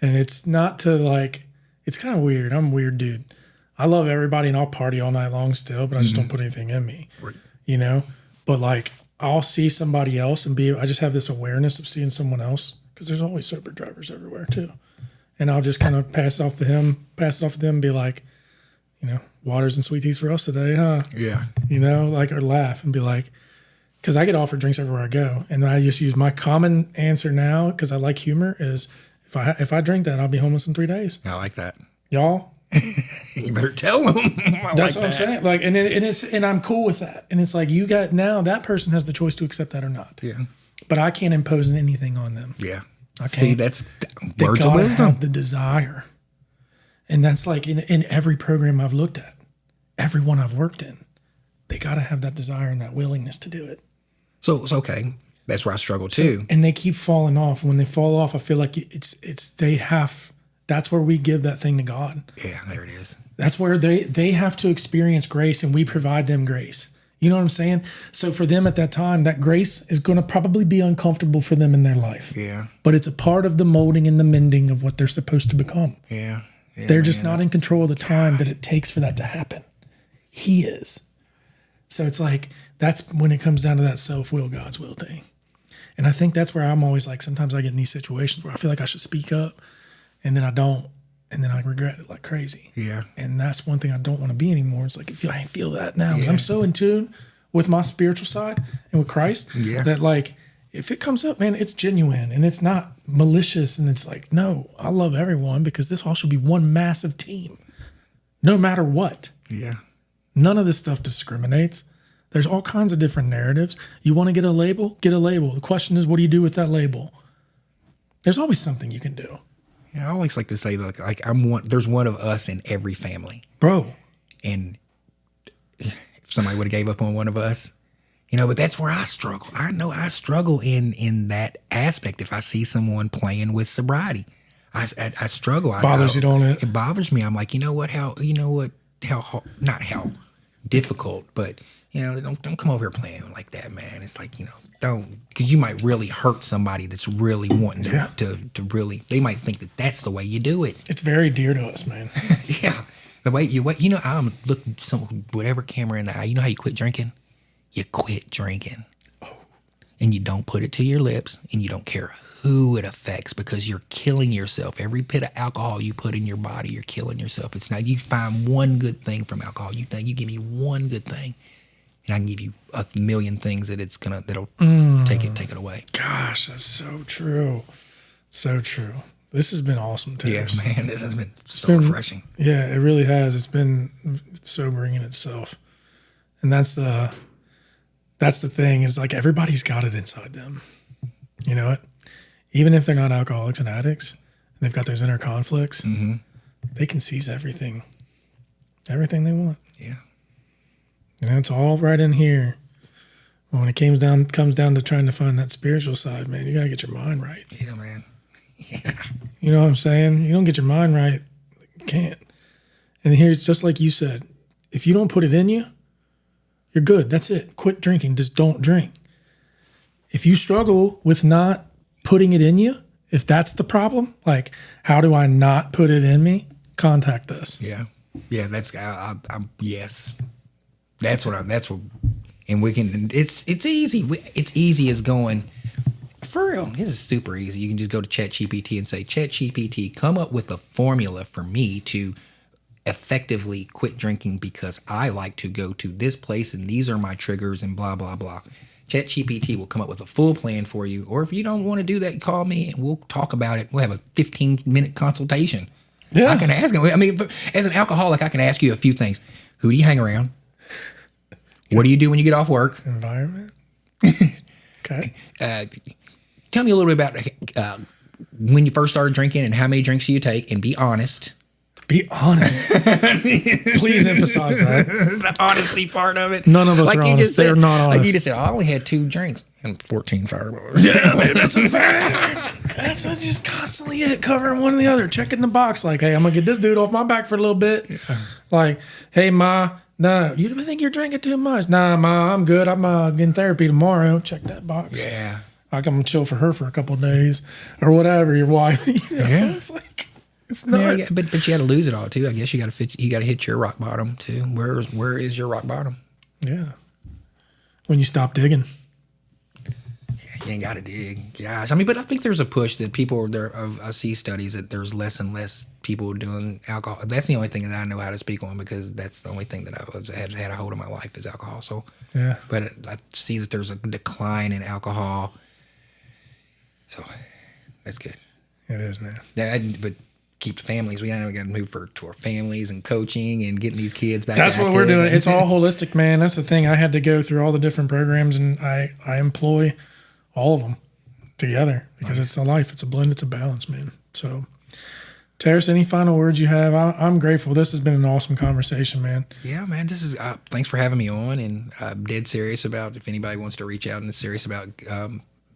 And it's not to like, it's kind of weird. I'm a weird dude. I love everybody and I'll party all night long still, but I just don't put anything in me, you know? But like, I'll see somebody else and I just have this awareness of seeing someone else because there's always sober drivers everywhere too. And I'll just kind of pass it off to them and be like, you know, waters and sweet teas for us today, huh? Yeah. You know, like, or laugh and be like, because I get offered drinks everywhere I go. And I just use my common answer now, because I like humor, is if I drink that, I'll be homeless in 3 days. I like that. Y'all? You better tell them. That's what I'm saying. Like, and I'm cool with that. And it's like, now that person has the choice to accept that or not. Yeah. But I can't impose anything on them. Yeah. I can't. See, that's words of wisdom. Have the desire. And that's like in every program I've looked at, every one I've worked in, they got to have that desire and that willingness to do it. So it's okay. That's where I struggle too. And they keep falling off. When they fall off, I feel like that's where we give that thing to God. Yeah, there it is. That's where they have to experience grace and we provide them grace. You know what I'm saying? So for them at that time, that grace is going to probably be uncomfortable for them in their life. Yeah. But it's a part of the molding and the mending of what they're supposed to become. Yeah. They're just not in control of the time that it takes for that to happen. He is. So it's like, that's when it comes down to that self-will, God's will thing. And I think that's where I'm always like, sometimes I get in these situations where I feel like I should speak up and then I don't. And then I regret it like crazy. Yeah. And that's one thing I don't want to be anymore. It's like, I feel that now. Yeah. I'm so in tune with my spiritual side and with Christ that like, if it comes up, man, it's genuine and it's not malicious. And it's like, no, I love everyone because this all should be one massive team, no matter what. Yeah. None of this stuff discriminates. There's all kinds of different narratives. You want to get a label? Get a label. The question is, what do you do with that label? There's always something you can do. Yeah, I always like to say, like there's one of us in every family. Bro. And if somebody would have gave up on one of us, you know, but that's where I struggle. I know I struggle in that aspect. If I see someone playing with sobriety, I struggle. Bothers you, don't it? It bothers me. I'm like, how not how difficult, but don't come over here playing like that, man. It's like, don't, because you might really hurt somebody that's really wanting to really, they might think that that's the way you do it. It's very dear to us, man. Yeah. The way I'm looking whatever camera in the eye. You know how you quit drinking? You quit drinking. Oh. And you don't put it to your lips and you don't care who it affects because you're killing yourself. Every bit of alcohol you put in your body, you're killing yourself. It's not, you find one good thing from alcohol. You think you give me one good thing and I can give you a million things that'll take it away. Gosh, that's so true. So true. This has been awesome, Tarris. Yeah, man, this has been refreshing. Yeah, it really has. It's been sobering in itself. And that's the thing is like everybody's got it inside them. You know it? Even if they're not alcoholics and addicts, and they've got those inner conflicts, they can seize everything they want. Yeah. It's all right in here. But when it comes down to trying to find that spiritual side, man, you got to get your mind right. Yeah, man. Yeah. You know what I'm saying? You don't get your mind right, you can't. And here's just like you said, if you don't put it in you, you're good. That's it. Quit drinking. Just don't drink. If you struggle with not putting it in you, if that's the problem, like, how do I not put it in me? Contact us. Yeah. Yeah, yes. That's what, and we can, it's easy. It's easy as going, for real, this is super easy. You can just go to ChatGPT and say, ChatGPT, come up with a formula for me to effectively quit drinking because I like to go to this place and these are my triggers and blah, blah, blah. ChatGPT will come up with a full plan for you. Or if you don't want to do that, call me and we'll talk about it. We'll have a 15-minute consultation. Yeah. I can ask him. I mean, as an alcoholic, I can ask you a few things. Who do you hang around? What do you do when you get off work? Environment. Okay. Tell me a little bit about when you first started drinking and how many drinks do you take, and be honest. Be honest. Please emphasize that. The honesty part of it. None of us are honest. They're not honest. Like you just said, I only had 2 drinks and 14 fireballs. Yeah, man, that's a fact. That's just constantly it, covering one or the other, checking the box. Like, hey, I'm gonna get this dude off my back for a little bit. Yeah. Like, hey, Ma, no, you think you're drinking too much? Nah, Ma, I'm good. I'm getting therapy tomorrow. Check that box. Yeah. Like, I'm gonna chill for her for a couple of days or whatever. Your wife. Yeah. It's like, it's nuts. Yeah, but you got to lose it all too. I guess you got to hit your rock bottom too. Where is your rock bottom? Yeah. When you stop digging. You ain't got to dig. Gosh. I mean, but I think there's a push that people I see studies that there's less and less people doing alcohol. That's the only thing that I know how to speak on, because that's the only thing that I've had a hold of my life is alcohol. So, yeah. But I see that there's a decline in alcohol. So that's good. It is, man. But keep the families. We got to move to our families and coaching and getting these kids back. That's what we're doing. It's all holistic, man. That's the thing. I had to go through all the different programs, and I employ all of them together because it's a life. It's a blend. It's a balance, man. So, Tarris, any final words you have? I'm grateful. This has been an awesome conversation, man. Yeah, man. This is thanks for having me on, and I'm dead serious about if anybody wants to reach out and is serious about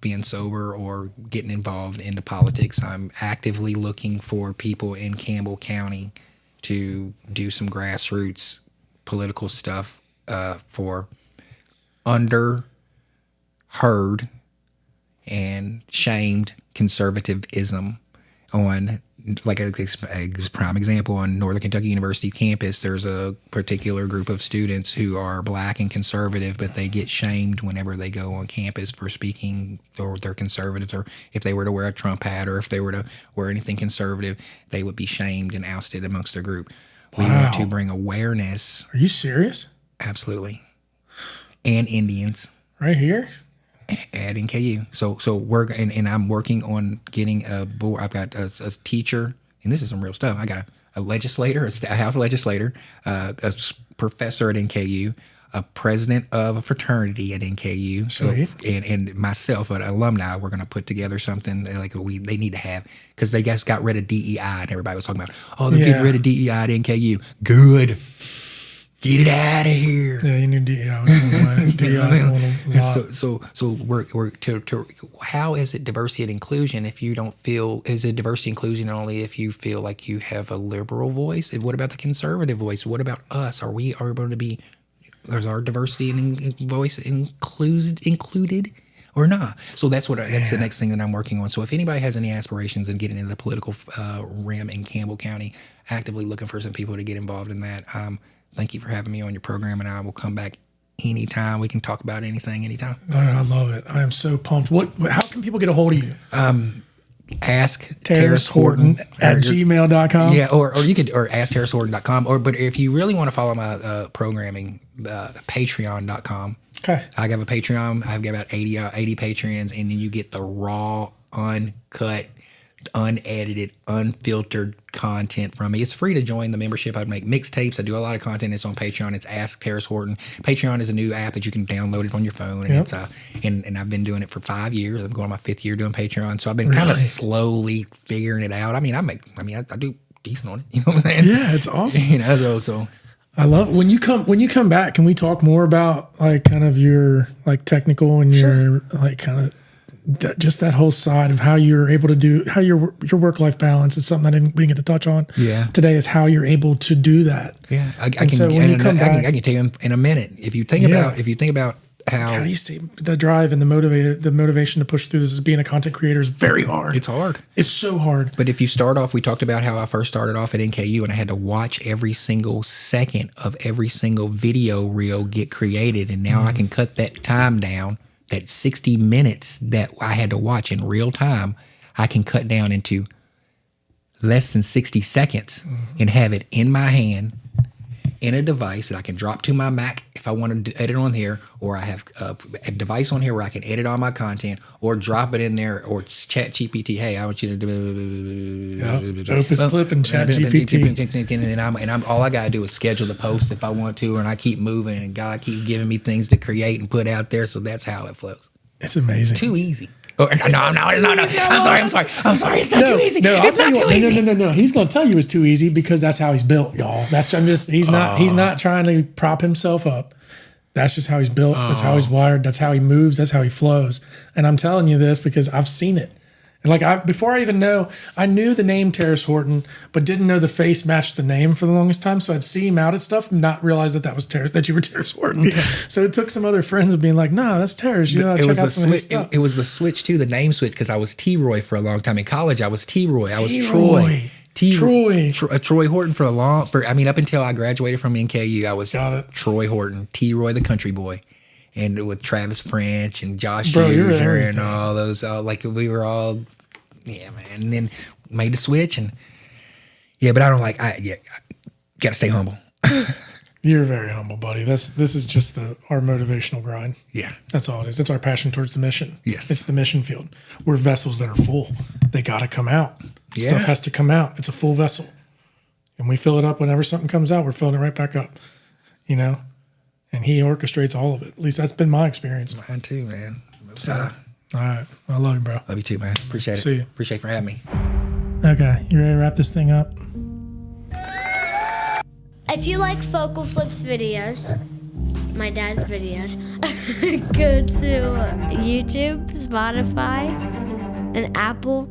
being sober or getting involved into politics. I'm actively looking for people in Campbell County to do some grassroots political stuff for underheard and shamed conservatism on, like a prime example, on Northern Kentucky University campus, there's a particular group of students who are black and conservative, but they get shamed whenever they go on campus for speaking, or they're conservatives, or if they were to wear a Trump hat, or if they were to wear anything conservative, they would be shamed and ousted amongst their group. We want to bring awareness. Are you serious? Absolutely. And Indians. Right here? At NKU. So we're and I'm working on getting a board. I've got a teacher, and this is some real stuff. I got a legislator, a House legislator, a professor at NKU, a president of a fraternity at NKU, and myself, an alumni. We're going to put together something like they need to have, because they just got rid of DEI, and everybody was talking about, they're getting rid of DEI at NKU. Good. Get it out of here. Yeah, you need DEI. So we're to how is it diversity and inclusion if you don't feel, is it diversity and inclusion only if you feel like you have a liberal voice? What about the conservative voice? What about us? Are we able to be, is our diversity and voice included or not? So that's the next thing that I'm working on. So if anybody has any aspirations in getting into the political realm in Campbell County, actively looking for some people to get involved in that, thank you for having me on your program, and I will come back anytime. We can talk about anything, anytime. I love it. I am so pumped. How can people get a hold of you? Ask Tarris Horton at gmail.com. Yeah, or you could, or ask tarrishorton.com. But if you really want to follow my programming, patreon.com. Okay. I have a Patreon. I've got about 80 Patreons, and then you get the raw, uncut, unedited, unfiltered content from me. It's free to join the membership. I make mixtapes. I do a lot of content. It's on Patreon. It's Ask Tarris Horton. Patreon is a new app that you can download it on your phone, and it's and I've been doing it for 5 years. I'm going on my 5th year doing Patreon, so I've been kind of slowly figuring it out. I do decent on it. You know what I'm saying? Yeah, it's awesome. So I love it. When you come back, can we talk more about like kind of your like technical and your like kind of just that whole side of how you're able to do, how your work-life balance is something we didn't get to touch on today, is how you're able to do that. Yeah. I can tell you in a minute. If you think about how do you stay, the drive and the motivation to push through this as being a content creator is very hard. It's hard. It's so hard. But if you start off, we talked about how I first started off at NKU, and I had to watch every single second of every single video reel get created. And now I can cut that time down. That 60 minutes that I had to watch in real time, I can cut down into less than 60 seconds and have it in my hand in a device that I can drop to my Mac if I want to edit on here, or I have a device on here where I can edit all my content, or drop it in there, or chat GPT. Hey, I want you to do Opus clip and chat GPT. And I'm all I gotta do is schedule the post if I want to, and I keep moving, and God keep giving me things to create and put out there. So that's how it flows. It's amazing. Too easy. Oh, no. I'm sorry. It's not too easy. It's not too easy. No. He's gonna tell you it's too easy because that's how he's built, y'all. He's not trying to prop himself up. That's just how he's built. That's how he's wired. That's how he moves. That's how he flows. And I'm telling you this because I've seen it. And before I even know, I knew the name Tarris Horton, but didn't know the face matched the name for the longest time. So I'd see him out at stuff and not realize that you were Tarris Horton. Yeah. So it took some other friends of being like, "No, that's Tarris. You know, check out some of his stuff." It was the switch too, the name switch, because I was T-Roy for a long time in college. I was T-Roy. I was Troy. Troy Horton up until I graduated from NKU, I was Troy Horton, T-Roy the country boy. And with Travis French and Josh User and all those, we were all, yeah, man. And then made the switch, and but I don't gotta stay humble. You're very humble, buddy. This is just our motivational grind. Yeah, that's all it is. It's our passion towards the mission. Yes, it's the mission field. We're vessels that are full. They gotta come out. Yeah. Stuff has to come out. It's a full vessel, and we fill it up whenever something comes out. We're filling it right back up. You know. And he orchestrates all of it. At least that's been my experience. Mine too, man. So, all right. I love you, bro. Love you too, man. Appreciate it. See you. Appreciate you for having me. Okay. You ready to wrap this thing up? If you like Focal Flips videos, my dad's videos, go to YouTube, Spotify, and Apple,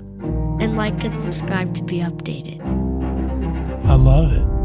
and like and subscribe to be updated. I love it.